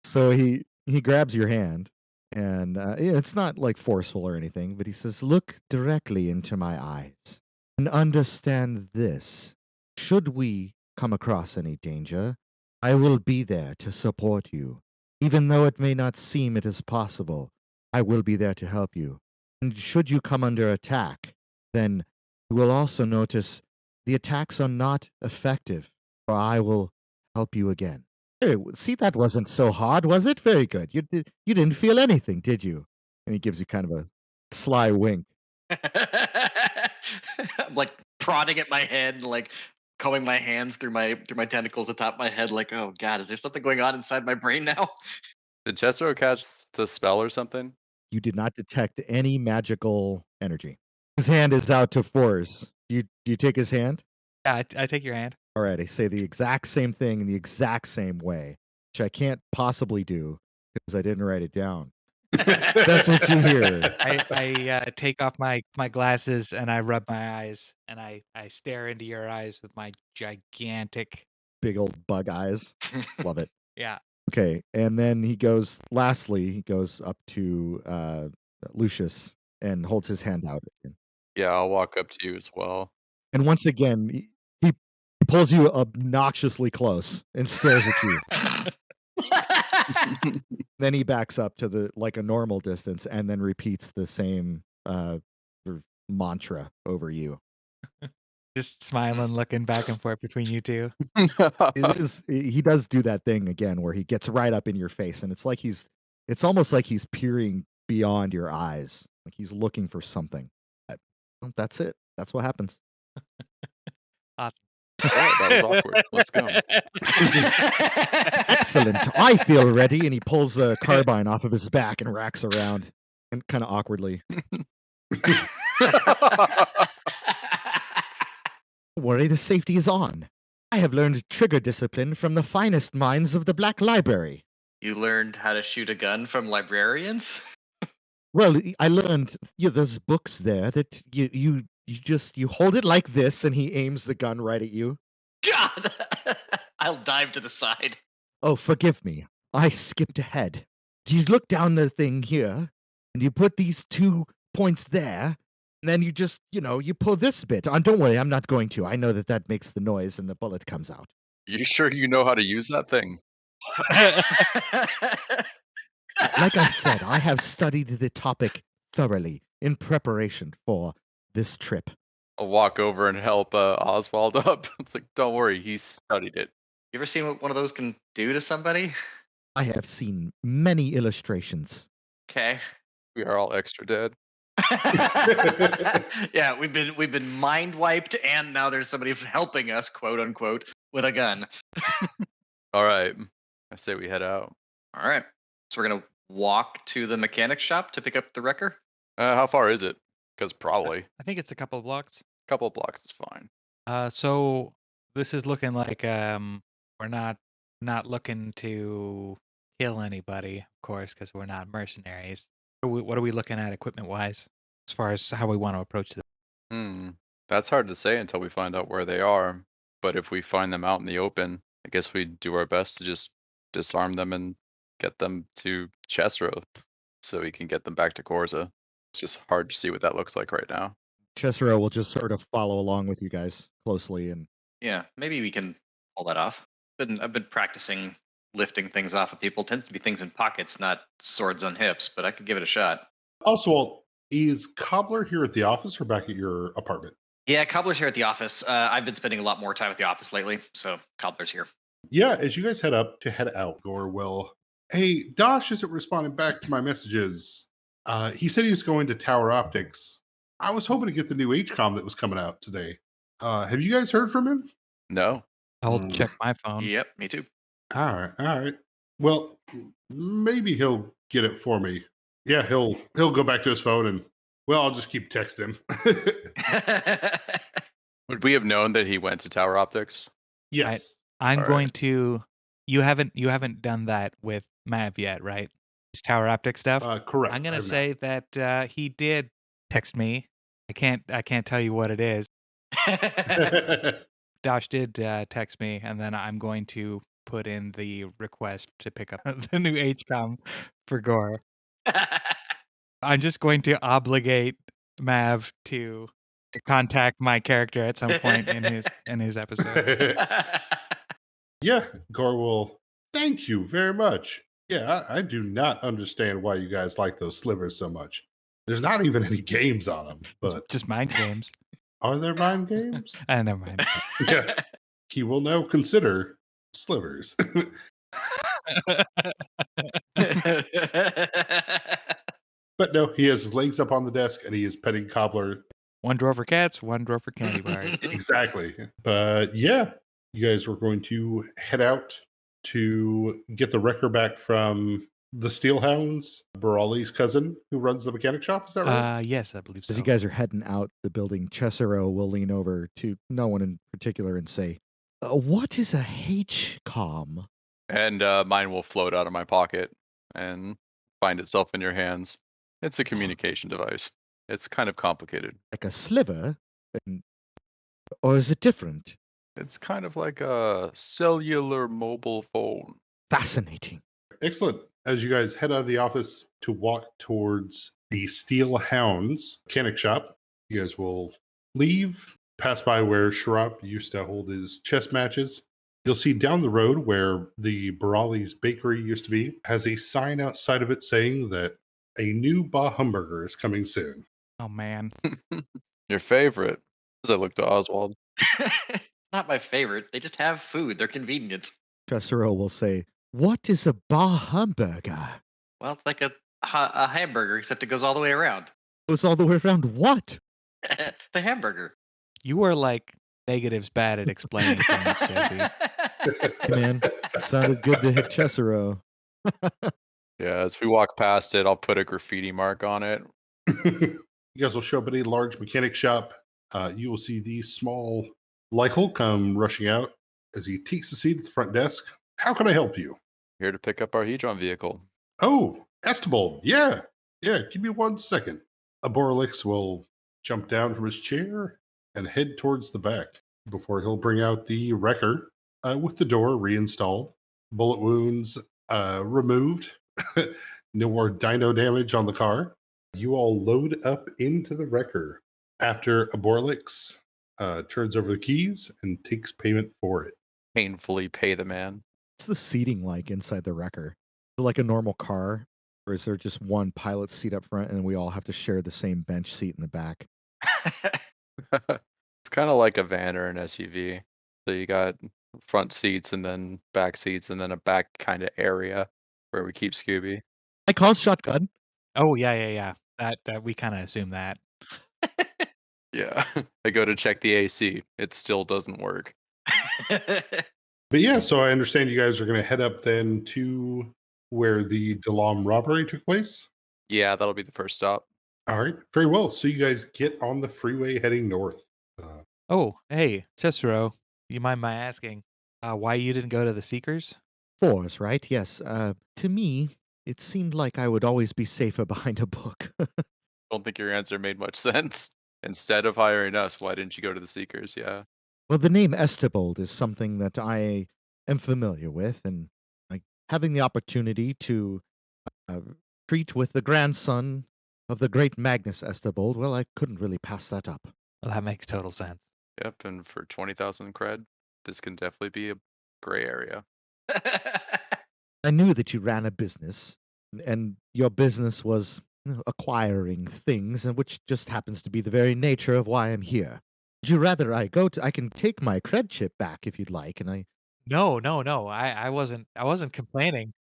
So he grabs your hand, and it's not like forceful or anything, but he says, "Look directly into my eyes and understand this. Should we come across any danger, I will be there to support you. Even though it may not seem it is possible, I will be there to help you. And should you come under attack, then you will also notice the attacks are not effective, for I will help you again." See, that wasn't so hard, was it? Very good. You didn't feel anything, did you? And he gives you kind of a sly wink. I'm like prodding at my head, like combing my hands through my tentacles atop my head, like, oh god, is there something going on inside my brain now? Did Cicero cast a spell or something? You did not detect any magical energy. His hand is out to force. Do you take his hand? Yeah, I take your hand. All right, I say the exact same thing in the exact same way, which I can't possibly do because I didn't write it down. That's what you hear. I take off my glasses and I rub my eyes and I stare into your eyes with my gigantic. Big old bug eyes. Love it. Yeah. Okay, and then he goes up to Lucius and holds his hand out. Yeah, I'll walk up to you as well. And once again, he pulls you obnoxiously close and stares at you. Then he backs up to a normal distance and then repeats the same sort of mantra over you. Just smiling, looking back and forth between you two. He does do that thing again where he gets right up in your face, and it's almost like he's peering beyond your eyes Like he's looking for something. Well, that's it. That's what happens. Awesome. All right, that was awkward. Let's go. Excellent. I feel ready. And he pulls a carbine off of his back and racks around, and kind of awkwardly. Don't worry, the safety is on. I have learned trigger discipline from the finest minds of the Black Library. You learned how to shoot a gun from librarians? Well, I learned there's books there that you hold it like this, and he aims the gun right at you. God! I'll dive to the side. Oh, forgive me. I skipped ahead. You look down the thing here, and you put these 2 points there, and then you just, you pull this bit. Don't worry, I'm not going to. I know that makes the noise and the bullet comes out. You sure you know how to use that thing? Like I said, I have studied the topic thoroughly in preparation for this trip. I'll walk over and help Oswald up. It's like, don't worry, he studied it. You ever seen what one of those can do to somebody? I have seen many illustrations. Okay. We are all extra dead. Yeah, we've been mind wiped, and now there's somebody helping us, quote unquote, with a gun. All right, I say we head out. All right. So we're gonna walk to the mechanic shop to pick up the wrecker. How far is it? Because probably I think it's a couple of blocks. a couple of blocks is fine. So this is looking like we're not looking to kill anybody, of course, because we're not mercenaries. What are we looking at equipment wise, as far as how we want to approach this? That's hard to say until we find out where they are. But if we find them out in the open, I guess we do our best to just disarm them and get them to Chesro so we can get them back to Corza. It's just hard to see what that looks like right now. Chesro will just sort of follow along with you guys closely, and Yeah, maybe we can pull that off. I've been practicing lifting things off of people. Tends to be things in pockets, not swords on hips, but I could give it a shot. Oswald, is Cobbler here at the office or back at your apartment? Yeah, Cobbler's here at the office. I've been spending a lot more time at the office lately, so Cobbler's here. Yeah, as you guys head out, Gore will. Hey, Dosh isn't responding back to my messages. He said he was going to Tower Optics. I was hoping to get the new HCOM that was coming out today. Have you guys heard from him? No. I'll check my phone. Yep, me too. All right. Well, maybe he'll get it for me. Yeah, he'll go back to his phone and, well, I'll just keep texting him. Would we have known that he went to Tower Optics? Yes. I'm All going right. to. You haven't done that with Mav yet, right? His Tower Optic stuff. Correct. I'm I gonna have say that he did text me. I can't tell you what it is. not. Dosh did text me, and then I'm going to put in the request to pick up the new HCOM for Gore. I'm just going to obligate Mav to contact my character at some point in his episode. Yeah, Gore will. Thank you very much. Yeah, I do not understand why you guys like those slivers so much. There's not even any games on them, It's but just mind games. are there mind games? Never mind. Yeah. He will now consider slivers. But no, he has his legs up on the desk and he is petting Cobbler. One drawer for cats, one drawer for candy bars. Exactly. But yeah, you guys were going to head out to get the wrecker back from the Steelhounds, Barali's cousin who runs the mechanic shop. Is that right? Yes, I believe so. as you guys are heading out the building, Chesero will lean over to no one in particular and say, "What is a HCOM?" And mine will float out of my pocket and find itself in your hands. It's a communication device. It's kind of complicated. Like a sliver? Or is it different? It's kind of like a cellular mobile phone. Fascinating. Excellent. As you guys head out of the office to walk towards the Steelhounds mechanic shop, you guys will leave, pass by where Sharap used to hold his chess matches. You'll see down the road where the Barali's bakery used to be has a sign outside of it saying that a new Bah Humburger is coming soon. Oh man. Your favorite. As I look to Oswald. Not my favorite. They just have food. They're convenient. Chesero will say, "What is a Bah Hamburger?" Well, it's like a hamburger, except it goes all the way around. Goes all the way around what? The hamburger. You are like negatives bad at explaining things, Jesse. Hey, man, it sounded good to hit Chesero. Yeah, as we walk past it, I'll put a graffiti mark on it. You guys will show up at a large mechanic shop. You will see the small Lykel come rushing out as he takes a seat at the front desk. How can I help you? Here to pick up our Hedron vehicle. Oh, Estebold. Yeah. Give me 1 second. Aboralix will jump down from his chair and head towards the back before he'll bring out the wrecker with the door reinstalled, bullet wounds removed, no more dino damage on the car. You all load up into the wrecker after Aboralix turns over the keys and takes payment for it. Painfully pay the man. What's the seating like inside the wrecker? Is it like a normal car? Or is there just one pilot seat up front and we all have to share the same bench seat in the back? It's kind of like a van or an SUV. So you got front seats and then back seats and then a back kind of area where we keep Scooby. I call shotgun. Oh yeah. That we kind of assume that. Yeah. I go to check the AC. It still doesn't work. But yeah, so I understand you guys are going to head up then to where the Delam robbery took place. Yeah, that'll be the first stop. All right, very well. So you guys get on the freeway heading north. Oh, hey, Cicero, you mind my asking why you didn't go to the Seekers? Fours, right? Yes. To me, it seemed like I would always be safer behind a book. Don't think your answer made much sense. Instead of hiring us, why didn't you go to the Seekers? Yeah. Well, the name Estebold is something that I am familiar with, and like having the opportunity to treat with the grandson of the great Magnus Estebold, well, I couldn't really pass that up. Well, that makes total sense. Yep, and for 20,000 cred, this can definitely be a gray area. I knew that you ran a business, and your business was acquiring things, and which just happens to be the very nature of why I'm here. Would you rather I can take my cred chip back if you'd like, and No. I wasn't complaining.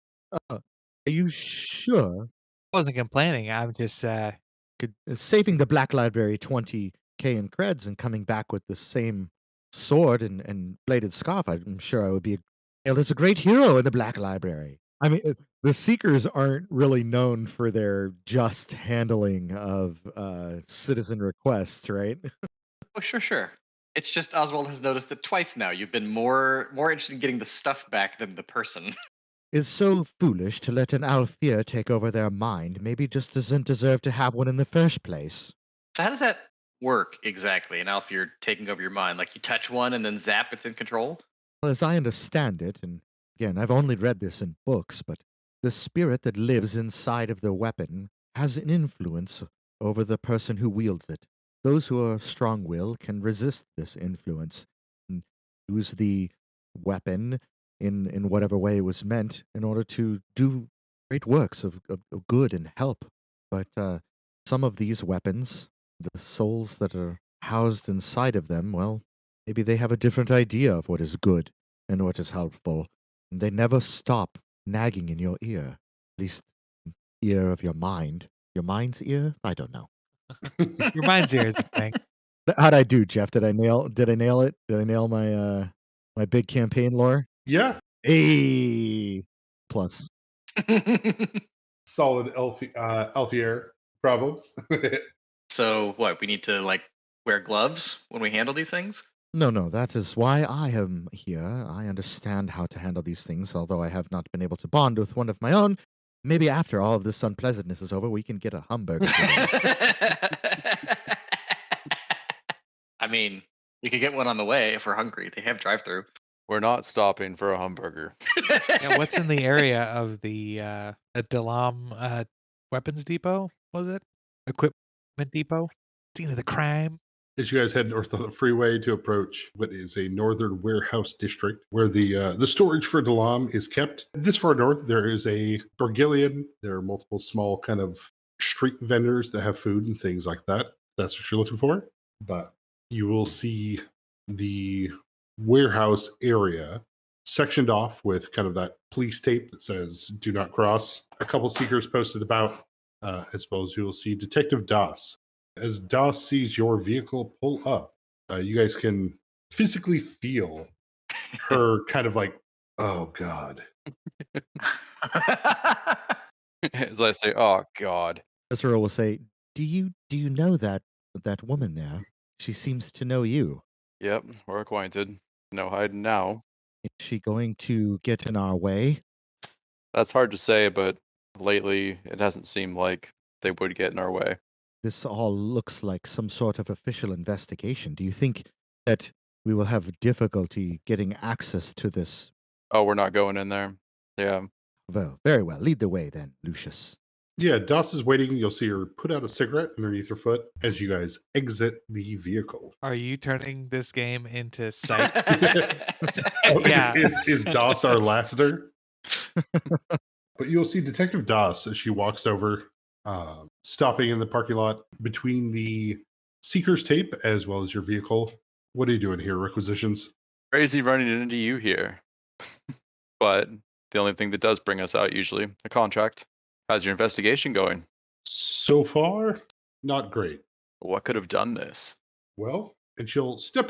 are you sure? I wasn't complaining. I'm just Saving the Black Library 20K in creds and coming back with the same sword and bladed scarf, I'm sure I would be hailed as a great hero in the Black Library. I mean, the Seekers aren't really known for their just handling of citizen requests, right? Oh, sure. It's just Oswald has noticed it twice now. You've been more interested in getting the stuff back than the person. Is so foolish to let an Alfier take over their mind. Maybe just doesn't deserve to have one in the first place. So how does that work exactly? And Alf, you're taking over your mind. Like you touch one and then zap, it's in control? Well, as I understand it, and again, I've only read this in books, but the spirit that lives inside of the weapon has an influence over the person who wields it. Those who are strong-willed can resist this influence and use the weapon in whatever way it was meant in order to do great works of good and help. But some of these weapons, the souls that are housed inside of them, well, maybe they have a different idea of what is good and what is helpful, and they never stop nagging in your ear. At least, ear of your mind. Your mind's ear? I don't know. your mind's here is the thing. How'd I do, Jeff? Did I nail it? Did I nail my my big campaign lore? Yeah, A plus. solid Alfier problems. So what? We need to like wear gloves when we handle these things? No, that is why I am here. I understand how to handle these things, although I have not been able to bond with one of my own. Maybe after all of this unpleasantness is over, we can get a hamburger. I mean, we could get one on the way if we're hungry. They have drive-through. We're not stopping for a hamburger. Yeah, what's in the area of the Delam weapons depot? Was it equipment depot? Scene of the crime. As you guys head north on the freeway to approach what is a northern warehouse district where the storage for Delam is kept. This far north, there is a Borgillion. There are multiple small kind of street vendors that have food and things like that. That's what you're looking for. But you will see the warehouse area sectioned off with kind of that police tape that says "Do not cross." A couple seekers posted about as well as you'll see Detective Das. As Das sees your vehicle pull up, you guys can physically feel her kind of like, oh God. As I say, oh God. Cicero will say, do you know that woman there? She seems to know you. Yep, we're acquainted. No hiding now. Is she going to get in our way? That's hard to say, but lately it hasn't seemed like they would get in our way. This all looks like some sort of official investigation. Do you think that we will have difficulty getting access to this? Oh, we're not going in there. Yeah. Well, very well. Lead the way then, Lucius. Yeah, Das is waiting. You'll see her put out a cigarette underneath her foot as you guys exit the vehicle. Are you turning this game into Sight? Oh, Yeah. Is Das our Lassiter? But you'll see Detective Das as she walks over, stopping in the parking lot between the Seeker's tape as well as your vehicle. What are you doing here? Requisitions? Crazy running into you here. But the only thing that does bring us out usually, a contract. How's your investigation going? So far, not great. What could have done this? Well, and she'll step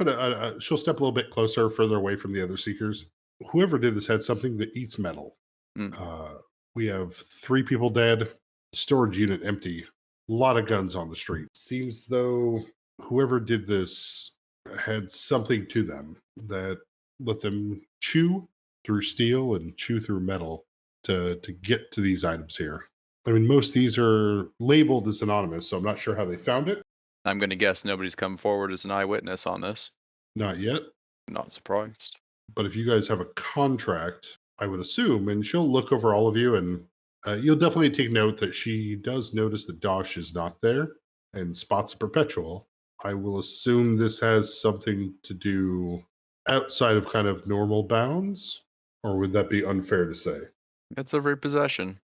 she'll step a little bit closer, further away from the other Seekers. Whoever did this had something that eats metal. Mm. We have 3 people dead, storage unit empty, a lot of guns on the street. Seems though whoever did this had something to them that let them chew through steel and chew through metal to get to these items here. I mean, most of these are labeled as anonymous, so I'm not sure how they found it. I'm going to guess nobody's come forward as an eyewitness on this. Not yet. Not surprised. But if you guys have a contract, I would assume, and she'll look over all of you, and you'll definitely take note that she does notice that Dosh is not there and spots a Perpetual. I will assume this has something to do outside of kind of normal bounds, or would that be unfair to say? It's a repossession.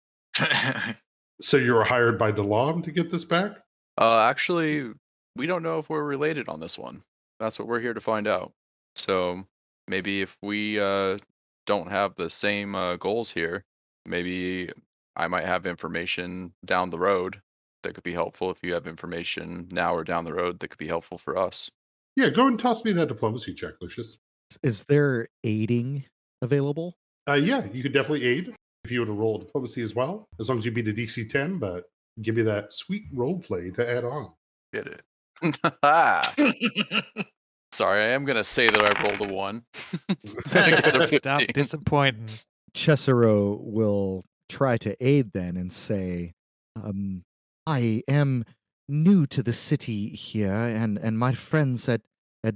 So you were hired by DeLon to get this back? Actually, we don't know if we're related on this one. That's what we're here to find out. So maybe if we don't have the same goals here, maybe I might have information down the road that could be helpful. If you have information now or down the road that could be helpful for us. Yeah, go and toss me that diplomacy check, Lucius. Is there aiding available? Yeah, you could definitely aid if you were to roll diplomacy as well, as long as you beat a DC 10, but give me that sweet role play to add on. Get it. Sorry, I am going to say that I rolled a 1. Stop disappointing. Cesaro will try to aid then and say, I am new to the city here, and my friends at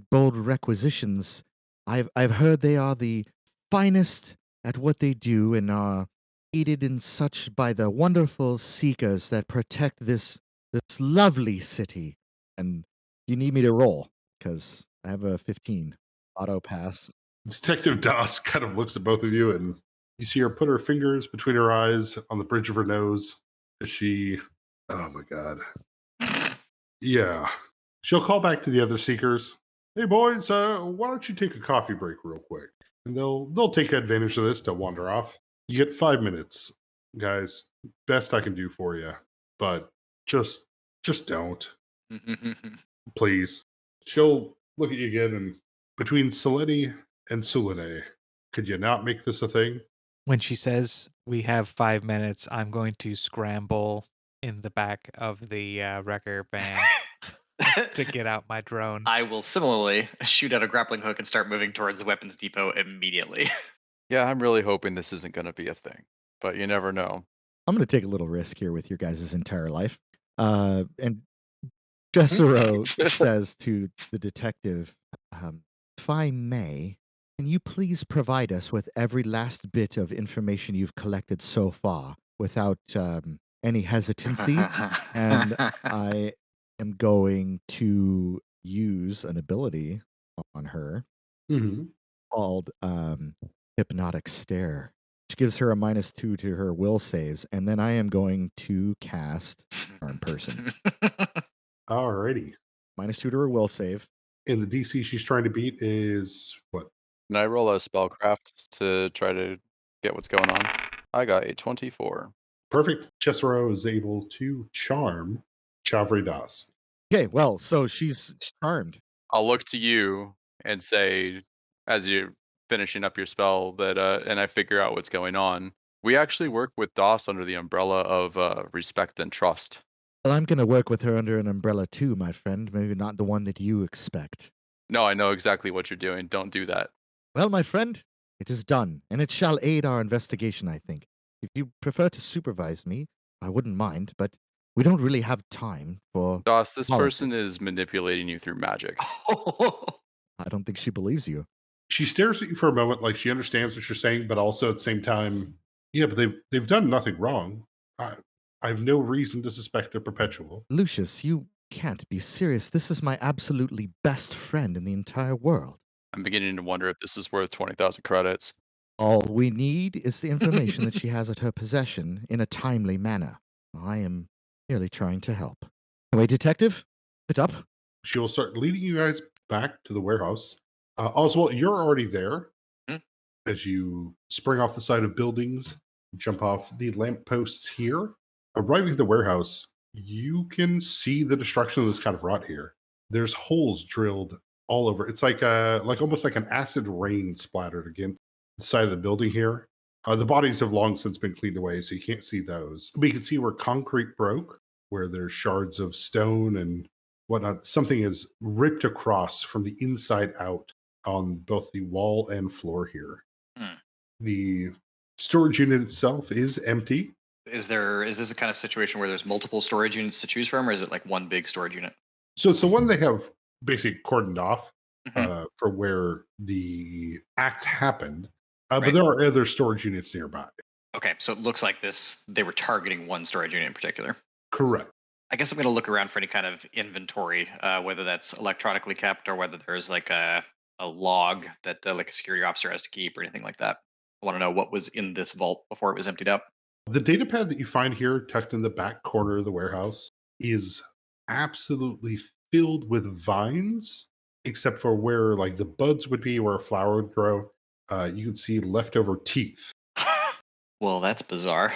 Bold Requisitions, I've heard they are the finest at what they do and are aided in such by the wonderful seekers that protect this lovely city. And you need me to roll, because I have a 15 auto pass. Detective Das kind of looks at both of you, and you see her put her fingers between her eyes on the bridge of her nose as she, oh my God. Yeah. She'll call back to the other Seekers. Hey boys, why don't you take a coffee break real quick? And they'll take advantage of this to wander off. You get 5 minutes, guys. Best I can do for you, but just don't, please. She'll look at you again, and between Selene and Sulene, could you not make this a thing? When she says we have 5 minutes, I'm going to scramble in the back of the wrecker van to get out my drone. I will similarly shoot out a grappling hook and start moving towards the weapons depot immediately. Yeah, I'm really hoping this isn't going to be a thing, but you never know. I'm going to take a little risk here with your guys' entire life. And Cesaro says to the detective, if I may, can you please provide us with every last bit of information you've collected so far without any hesitancy? And I am going to use an ability on her called Hypnotic Stare, which gives her a -2 to her will saves, and then I am going to cast Charm Person. Alrighty. -2 to her will save. And the DC she's trying to beat is what? Can I roll a spellcraft to try to get what's going on? I got a 24. Perfect. Chesero is able to charm Chavri Das. Okay, well, so she's charmed. I'll look to you and say, as you're finishing up your spell, that and I figure out what's going on. We actually work with DOS under the umbrella of respect and trust. Well, I'm going to work with her under an umbrella too, my friend. Maybe not the one that you expect. No, I know exactly what you're doing. Don't do that. Well, my friend, it is done, and it shall aid our investigation, I think. If you prefer to supervise me, I wouldn't mind, but we don't really have time for... DOS, this politics. person is manipulating you through magic. I don't think she believes you. She stares at you for a moment like she understands what you're saying, but also at the same time, yeah, but they've done nothing wrong. I have no reason to suspect a Perpetual. Lucius, you can't be serious. This is my absolutely best friend in the entire world. I'm beginning to wonder if this is worth 20,000 credits. All we need is the information that she has at her possession in a timely manner. I am merely trying to help. Anyway, detective, sit up. She will start leading you guys back to the warehouse. Oswald, you're already there. As you spring off the side of buildings, jump off the lampposts here. Arriving at the warehouse, you can see the destruction that's kind of wrought here. There's holes drilled all over. It's like almost like an acid rain splattered against the side of the building here. The bodies have long since been cleaned away, so you can't see those. But you can see where concrete broke, where there's shards of stone and whatnot. Something is ripped across from the inside out on both the wall and floor here. The storage unit itself is empty. Is this a kind of situation where there's multiple storage units to choose from, or is it like one big storage unit? So it's the one they have basically cordoned off for where the act happened. But there are other storage units nearby. Okay, so it looks like they were targeting one storage unit in particular. Correct. I guess I'm going to look around for any kind of inventory, whether that's electronically kept or whether there's like a log that like a security officer has to keep or anything like that. I want to know what was in this vault before it was emptied out. The data pad that you find here, tucked in the back corner of the warehouse, is absolutely filled with vines, except for where like the buds would be, where a flower would grow. You can see leftover teeth. Well, that's bizarre.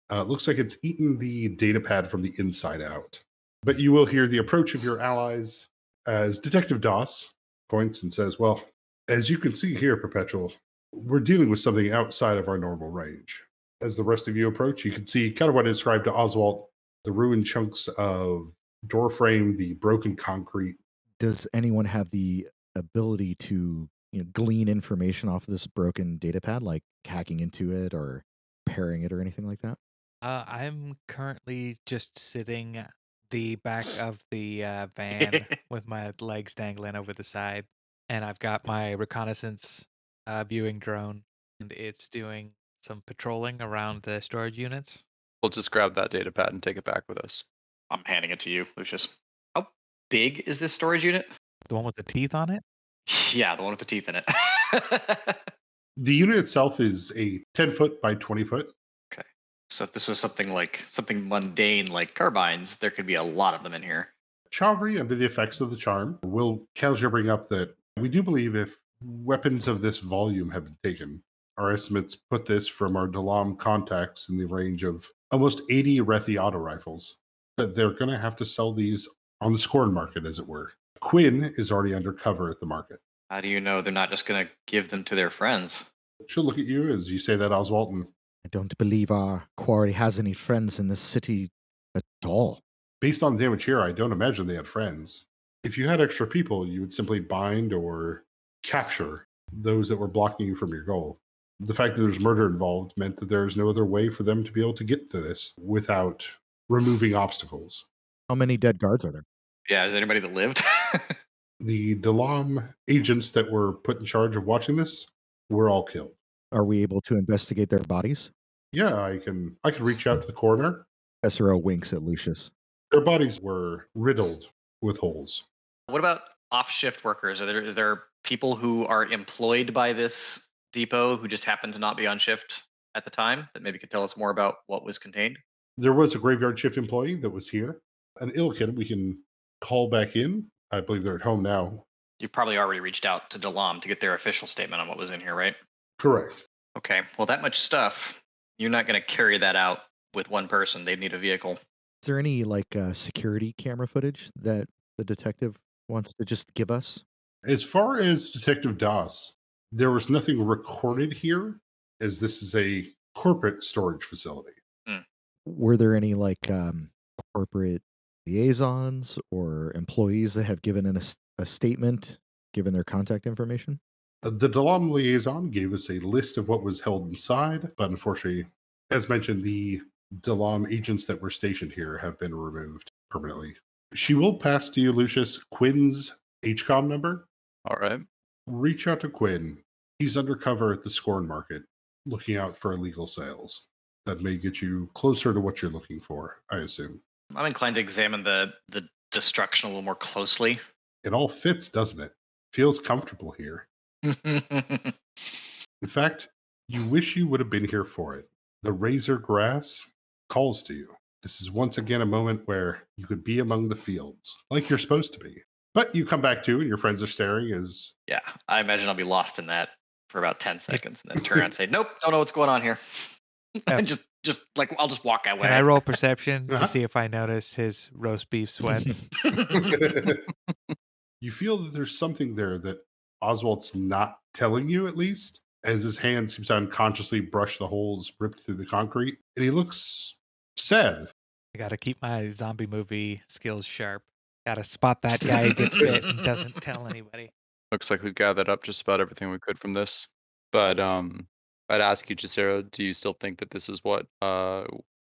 It looks like it's eaten the data pad from the inside out. But you will hear the approach of your allies as Detective Doss points and says, well, as you can see here, Perpetual, we're dealing with something outside of our normal range. As the rest of you approach, you can see kind of what I described to Oswald, the ruined chunks of door frame, the broken concrete. Does anyone have the ability to glean information off of this broken data pad, like hacking into it or pairing it or anything like that? I'm currently just sitting at the back of the van with my legs dangling over the side, and I've got my reconnaissance viewing drone, and it's doing some patrolling around the storage units. We'll just grab that data pad and take it back with us. I'm handing it to you, Lucius. How big is this storage unit? The one with the teeth on it? Yeah, the one with the teeth in it. The unit itself is a 10 foot by 20 foot. Okay. So if this was something mundane like carbines, there could be a lot of them in here. Chavri, under the effects of the charm, will casually bring up that we do believe if weapons of this volume have been taken, our estimates put this from our Dalam contacts in the range of almost 80 Rethi auto rifles, that they're going to have to sell these on the scorn market, as it were. Quinn is already undercover at the market. How do you know they're not just going to give them to their friends? She'll look at you as you say that, Oswald, and I don't believe our quarry has any friends in this city at all. based on the damage here, I don't imagine they had friends. If you had extra people, you would simply bind or capture those that were blocking you from your goal. The fact that there's murder involved meant that there's no other way for them to be able to get to this without removing obstacles. How many dead guards are there? Yeah, is there anybody that lived? The Dalam agents that were put in charge of watching this were all killed. Are we able to investigate their bodies? Yeah, I can reach out to the coroner. SRO winks at Lucius. Their bodies were riddled with holes. What about off-shift workers? Is there people who are employed by this depot who just happen to not be on shift at the time that maybe could tell us more about what was contained? There was a graveyard shift employee that was here. An Ilkin we can call back in. I believe they're at home now. You've probably already reached out to Dalam to get their official statement on what was in here, right? Correct. Okay, well, that much stuff, you're not going to carry that out with one person. They'd need a vehicle. Is there any security camera footage that the detective wants to just give us? As far as Detective Das, there was nothing recorded here, as this is a corporate storage facility. Were there any corporate liaisons or employees that have given a statement, given their contact information? The Dalam liaison gave us a list of what was held inside, but unfortunately, as mentioned, the Dalam agents that were stationed here have been removed permanently. She will pass to you, Lucius, Quinn's HCOM number. All right. Reach out to Quinn. He's undercover at the Scorn Market, looking out for illegal sales. That may get you closer to what you're looking for, I assume. I'm inclined to examine the destruction a little more closely. It all fits, doesn't it? Feels comfortable here. In fact, you wish you would have been here for it. The razor grass calls to you. This is once again a moment where you could be among the fields, like you're supposed to be. But you come back to, and your friends are staring as... Yeah, I imagine I'll be lost in that for about 10 seconds and then turn around and say, nope, don't know what's going on here. And just like, I'll just walk away. Can I roll perception to see if I notice his roast beef sweats? You feel that there's something there that Oswald's not telling you, at least, as his hand seems to unconsciously brush the holes ripped through the concrete, and he looks sad. I gotta keep my zombie movie skills sharp. Gotta spot that guy who gets bit and doesn't tell anybody. Looks like we've gathered up just about everything we could from this. But I'd ask you, Cicero, do you still think that this is what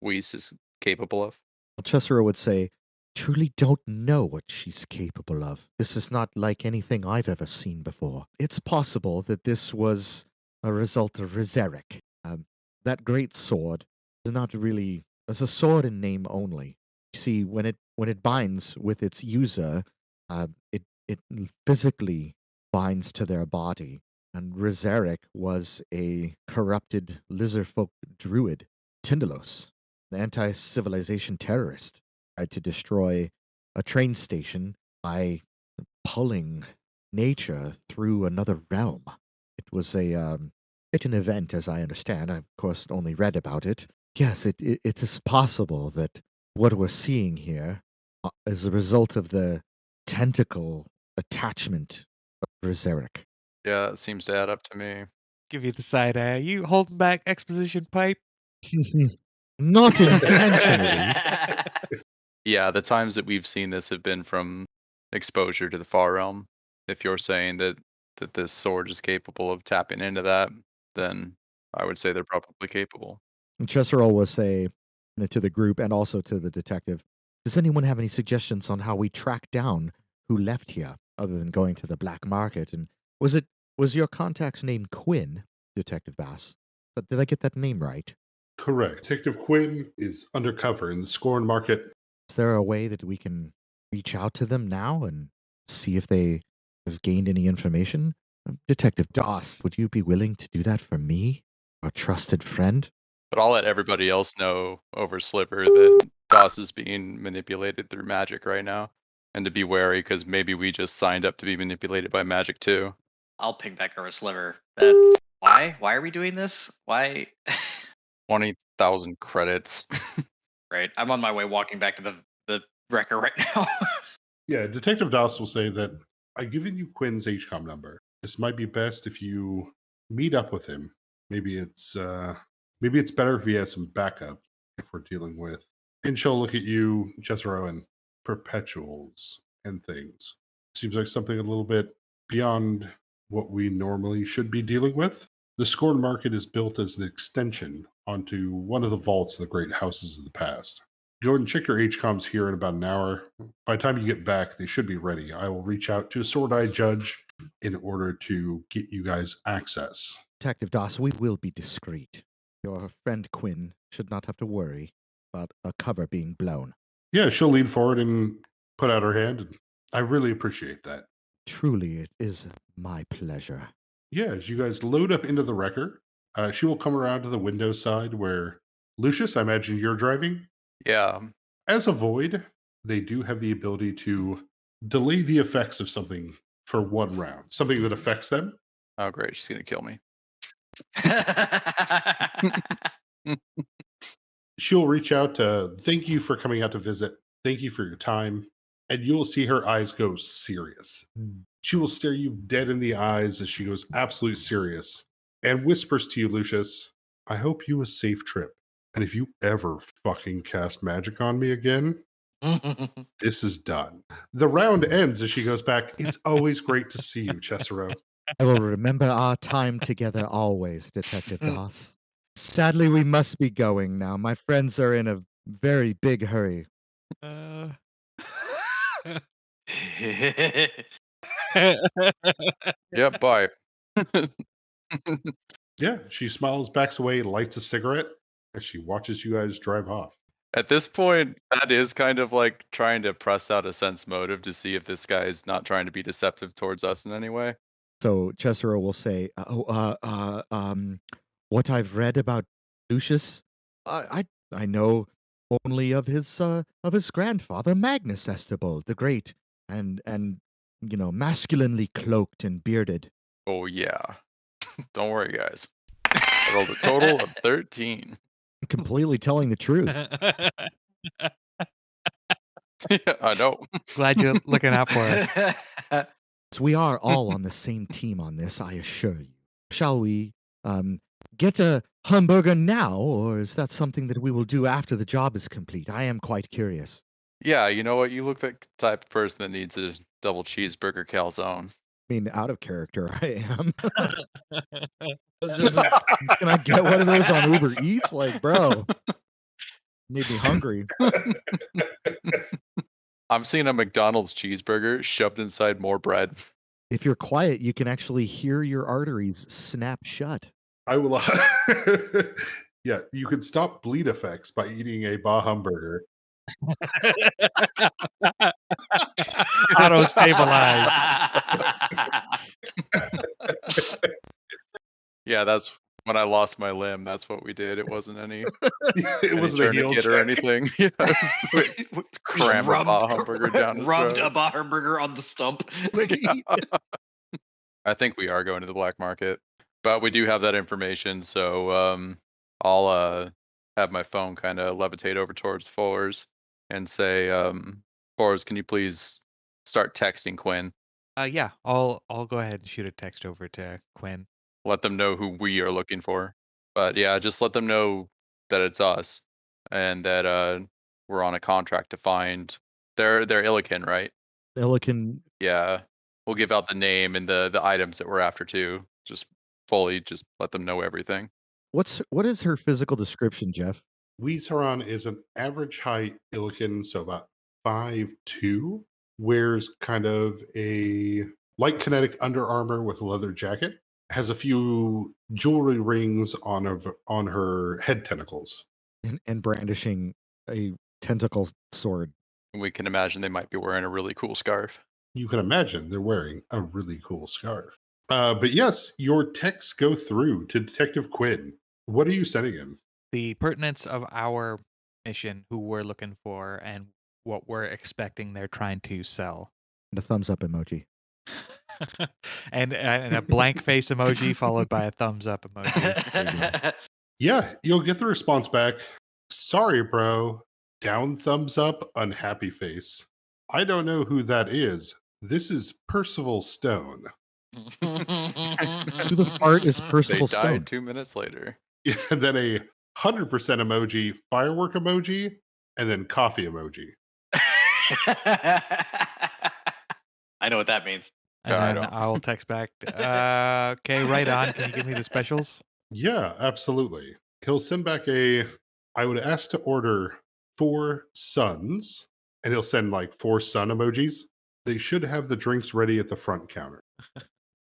Weiss is capable of? Well, Cicero would say, truly don't know what she's capable of. This is not like anything I've ever seen before. It's possible that this was a result of Rezeric. That great sword is not really... It's a sword in name only. You see, when it binds with its user, it physically binds to their body. And Rezeric was a corrupted lizardfolk druid, Tindalos, an anti-civilization terrorist, tried to destroy a train station by pulling nature through another realm. It was an event, as I understand. I, of course, only read about it. Yes, it is possible that what we're seeing here is a result of the tentacle attachment of Rezeric. Yeah, it seems to add up to me. Give you the side eye. You holding back exposition pipe? Not intentionally. Yeah, the times that we've seen this have been from exposure to the far realm. If you're saying that this sword is capable of tapping into that, then I would say they're probably capable. And Cicero will say to the group and also to the detective, does anyone have any suggestions on how we track down who left here, other than going to the black market? And was your contact's name Quinn, Detective Bass? But did I get that name right? Correct. Detective Quinn is undercover in the Scorn Market. Is there a way that we can reach out to them now and see if they have gained any information? Detective Doss, would you be willing to do that for me, our trusted friend? But I'll let everybody else know over Sliver that DOS is being manipulated through magic right now. And to be wary, because maybe we just signed up to be manipulated by magic too. I'll ping back over Sliver. That's why? Why are we doing this? Why? 20,000 credits. Right. I'm on my way walking back to the wrecker right now. Yeah, Detective Doss will say that I've given you Quinn's HCOM number. This might be best if you meet up with him. Maybe it's better if he has some backup if we're dealing with. And she'll look at you, Cicero, and perpetuals and things. Seems like something a little bit beyond what we normally should be dealing with. The Scorn Market is built as an extension onto one of the vaults of the great houses of the past. Go and check your HCOMs here in about an hour. By the time you get back, they should be ready. I will reach out to a Sword-Eye judge in order to get you guys access. Detective Doss, we will be discreet. Your friend Quinn should not have to worry about a cover being blown. Yeah, she'll lean forward and put out her hand. And I really appreciate that. Truly, it is my pleasure. Yeah, as you guys load up into the wrecker, she will come around to the window side where, Lucius, I imagine you're driving? Yeah. As a void, they do have the ability to delay the effects of something for one round, something that affects them. Oh, great. She's going to kill me. She'll reach out to thank you for coming out to visit. Thank you for your time. And you'll see her eyes go serious. She will stare you dead in the eyes as she goes absolute serious and whispers to you, Lucius, I hope you a safe trip. And if you ever fucking cast magic on me again, this is done. The round ends as she goes back. It's always great to see you, Cesaro. I will remember our time together always, Detective Doss. Sadly, we must be going now. My friends are in a very big hurry. Yep, bye. Yeah, she smiles, backs away, lights a cigarette as she watches you guys drive off. At this point, that is kind of like trying to press out a sense motive to see if this guy is not trying to be deceptive towards us in any way. So Cesaro will say, what I've read about Lucius, I know only of his grandfather Magnus Estable, the Great, and masculinely cloaked and bearded. Oh yeah. Don't worry, guys. I rolled a total of 13. Completely telling the truth. Yeah, I know. Glad you're looking out for us. So we are all on the same team on this, I assure you. Shall we get a hamburger now, or is that something that we will do after the job is complete? I am quite curious. Yeah, you know what? You look like the type of person that needs a double cheeseburger calzone. I mean, out of character, I am. Can I get one of those on Uber Eats? Like, bro, made me hungry. I'm seeing a McDonald's cheeseburger shoved inside more bread. If you're quiet, you can actually hear your arteries snap shut. I will. Yeah, you can stop bleed effects by eating a Bah hamburger. Auto stabilize. Yeah, that's when I lost my limb. That's what we did. It wasn't any, It wasn't a heel tourniquet check or anything. Yeah, it was cram a Bah hamburger down his rubbed throat. a Bah hamburger on the stump. I think we are going to the black market, but we do have that information. So I'll have my phone kind of levitate over towards Fours and say, Fours, can you please start texting Quinn? Yeah, I'll go ahead and shoot a text over to Quinn. Let them know who we are looking for. But yeah, just let them know that it's us and that we're on a contract to find. They're Illican, right? Illican. Yeah, we'll give out the name and the items that we're after too. Just let them know everything. What is her physical description, Jeff? Weezaron is an average height Illican, so about 5'2", wears kind of a light kinetic Under Armour with a leather jacket, has a few jewelry rings on her head tentacles. And brandishing a tentacle sword. And we can imagine they might be wearing a really cool scarf. You can imagine they're wearing a really cool scarf. But yes, your texts go through to Detective Quinn. What are you sending him? The pertinence of our mission, who we're looking for, and what we're expecting they're trying to sell. And a thumbs up emoji. and a blank face emoji followed by a thumbs up emoji. Yeah, you'll get the response back. Sorry, bro. Down thumbs up, unhappy face. I don't know who that is. This is Percival Stone. Who the fart is Percival They died Stone? 2 minutes later. Yeah, and then a 100% emoji, firework emoji, and then coffee emoji. I know what that means. And then I'll text back. Okay, right on. Can you give me the specials? Yeah, absolutely. He'll send back I would ask to order 4 suns, and he'll send like 4 sun emojis. They should have the drinks ready at the front counter.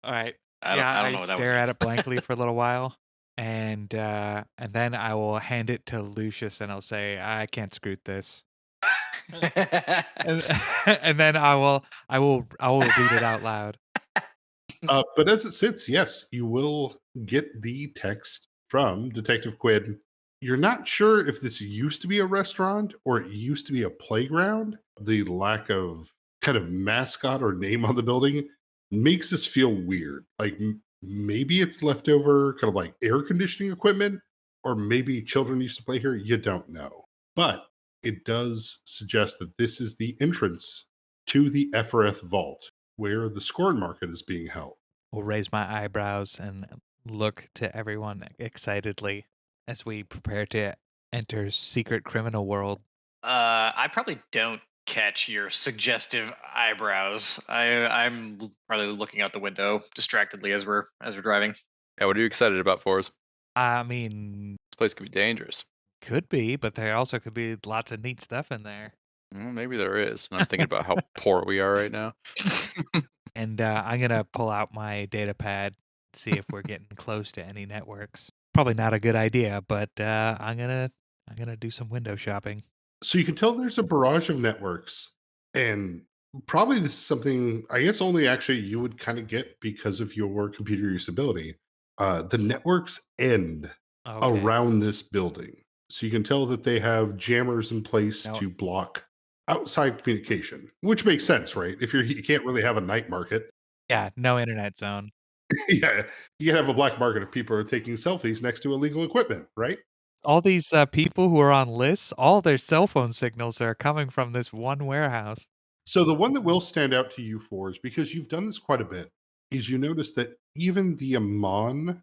All right. I don't know what that stare would at mean. it blankly for a little while, and then I will hand it to Lucius, and I'll say, "I can't screw this." and then I will read it out loud. But as it sits, yes, you will get the text from Detective Quinn. You're not sure if this used to be a restaurant or it used to be a playground. The lack of kind of mascot or name on the building makes this feel weird. Like maybe it's leftover kind of like air conditioning equipment, or maybe children used to play here. You don't know. But it does suggest that this is the entrance to the Ephrath Vault, where the Scorn Market is being held. Will raise my eyebrows and look to everyone excitedly as we prepare to enter secret criminal world. I probably don't catch your suggestive eyebrows. I'm probably looking out the window distractedly as we're driving. Yeah, what are you excited about, Forrest? I mean, This place could be dangerous. could be, but there also could be lots of neat stuff in there. Well, maybe there is. And I'm thinking about how poor we are right now. And I'm gonna pull out my data pad, see if we're getting close to any networks. Probably not a good idea, but I'm gonna do some window shopping. So you can tell there's a barrage of networks, and probably this is something I guess only actually you would kind of get because of your computer usability. The networks end Okay. around this building, so you can tell that they have jammers in place Now- to block outside communication, which makes sense, right? If you can't really have a night market. Yeah, no internet zone. Yeah, you can have a black market if people are taking selfies next to illegal equipment, right? All these people who are on lists, all their cell phone signals are coming from this one warehouse. So the one that will stand out to you for is because you've done this quite a bit, is you notice that even the Amon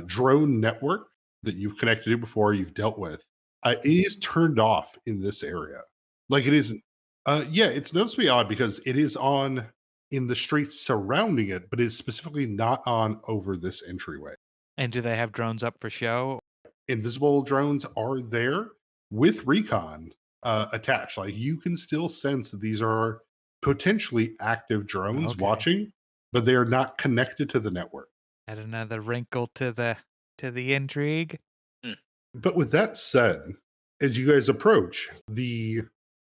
drone network that you've connected to before, you've dealt with, it is turned off in this area. Like it isn't. Yeah, it's noticeably odd because it is on in the streets surrounding it, but is specifically not on over this entryway. And do they have drones up for show? Invisible drones are there with recon attached. Like you can still sense that these are potentially active drones Okay. watching, but they are not connected to the network. Add another wrinkle to the intrigue. But with that said, as you guys approach, the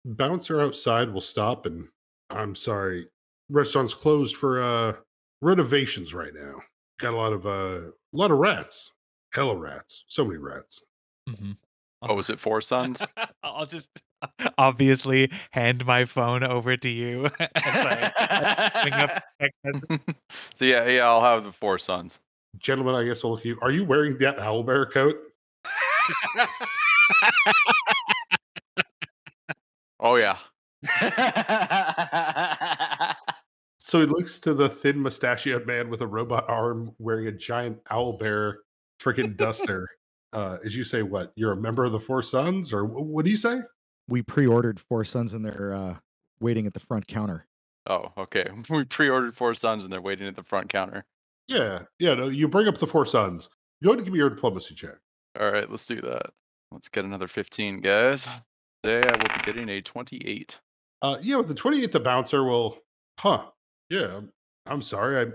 bouncer outside will stop and I'm sorry, restaurant's closed for renovations right now. Got a lot of rats. Hella rats. So many rats. Mm-hmm. Oh, was it Four Sons? I'll just obviously hand my phone over to you as I bring up text message. So yeah, I'll have the Four Sons. Gentlemen, I guess I'll look at you. Are you wearing that owlbear coat? Oh yeah. So he looks to the thin mustachioed man with a robot arm wearing a giant owlbear freaking duster. As you say, what? You're a member of the Four Sons? Or what do you say? We pre-ordered Four Sons and they're waiting at the front counter. Oh, okay. We pre-ordered Four Sons and they're waiting at the front counter. Yeah, no, you bring up the Four Sons. Go ahead and give me your diplomacy check. All right, let's do that. Let's get another 15, guys. Today I will be getting a 28. Yeah, with the 28, the bouncer will, yeah, I'm sorry.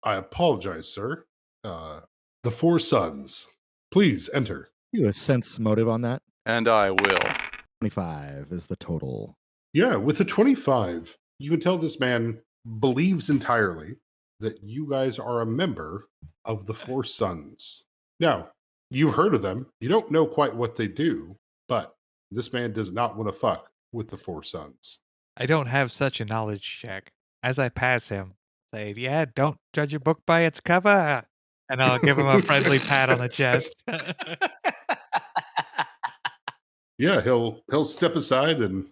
I apologize, sir. The Four Sons. Please enter. You a sense motive on that? And I will. 25 is the total. Yeah, with the 25, you can tell this man believes entirely that you guys are a member of the Four Sons. Now, you've heard of them. You don't know quite what they do, but this man does not want to fuck with the Four Sons. I don't have such a knowledge check. As I pass him, say, "Yeah, don't judge a book by its cover," and I'll give him a friendly pat on the chest. Yeah, he'll step aside, and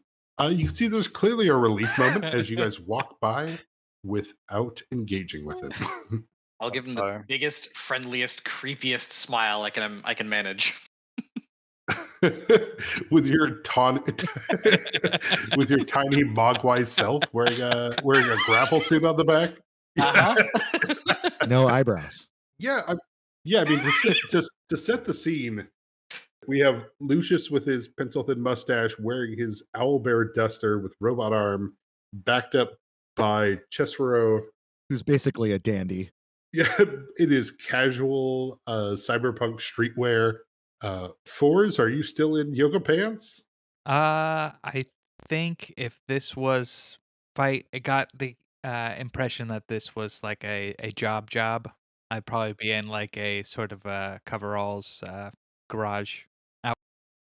you can see there's clearly a relief moment as you guys walk by without engaging with him. I'll give him the biggest, friendliest, creepiest smile I can manage. with your with your tiny mogwai self wearing a grapple suit on the back. Uh-huh. No eyebrows. Yeah, I mean to set the scene, we have Lucius with his pencil-thin mustache wearing his owlbear duster with robot arm, backed up by Chesero. Who's basically a dandy. Yeah, it is casual cyberpunk streetwear. Fours, are you still in yoga pants? I think if this was I got the impression that this was like a job, I'd probably be in like a sort of coveralls garage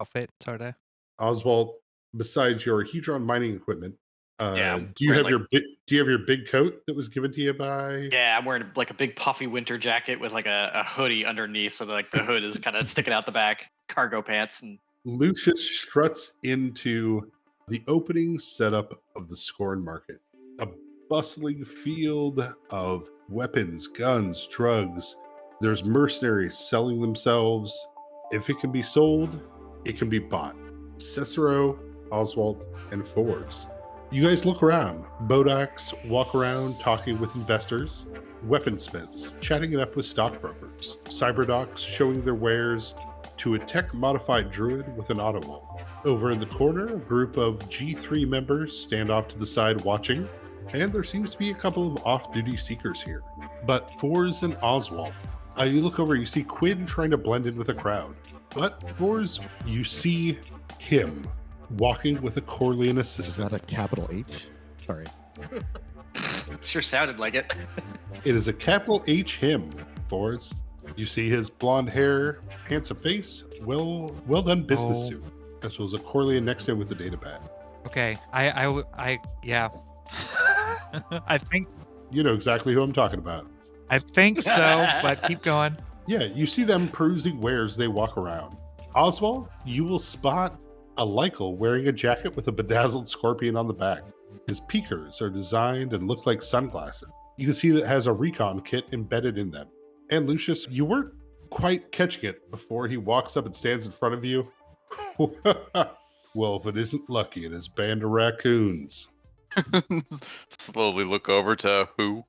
outfit sort of. Oswald, besides your Hedron mining equipment, I'm do you wearing, have your big coat that was given to you by? Yeah, I'm wearing like a big puffy winter jacket with like a hoodie underneath, so that, like the hood is kind of sticking out the back. Cargo pants and Lucius struts into the opening setup of the Scorn Market. A bustling field of weapons, guns, drugs. There's mercenaries selling themselves. If it can be sold, it can be bought. Cicero, Oswald, and Forbes. You guys look around. Bodaks walk around talking with investors. Weaponsmiths chatting it up with stockbrokers. Cyberdocs showing their wares to a tech-modified druid with an auto-wall. Over in the corner, a group of G3 members stand off to the side watching, and there seems to be a couple of off-duty seekers here. But Fours and Oswald, you look over, you see Quinn trying to blend in with the crowd. But Fours, you see him walking with a Corlean Is assistant. that a capital H? Sorry. sure sounded like it. It is a capital H him, Fours. You see his blonde hair, handsome face, well done business suit, as well as a Corlean next to him with a data pad. Okay. Yeah. I think You know exactly who I'm talking about. so, but keep going. Yeah, you see them perusing wares they walk around. Oswald, you will spot a Lycal wearing a jacket with a bedazzled scorpion on the back. His peakers are designed and look like sunglasses. You can see that it has a recon kit embedded in them. And Lucius, you weren't quite catching it before he walks up and stands in front of you. Well, if it isn't Lucky and his band of raccoons. Slowly look over to who?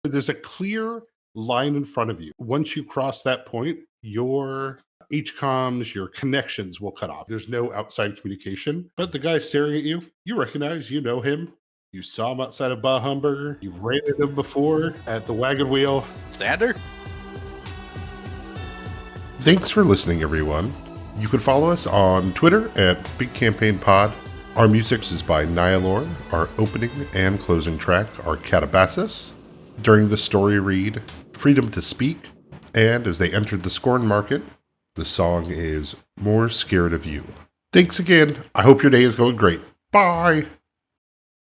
There's a clear line in front of you. Once you cross that point, your HCOMs, your connections will cut off. There's no outside communication. But the guy staring at you, you recognize, you know him. You saw him outside of Bah Humber. You've ran into him before at the wagon wheel. Sander? Thanks for listening, everyone. You can follow us on Twitter at Big Campaign Pod. Our music is by Nihilor. Our opening and closing track are Catabasis. During the story read, Freedom to Speak. And as they entered the Scorn Market, the song is More Scared of You. Thanks again. I hope your day is going great. Bye.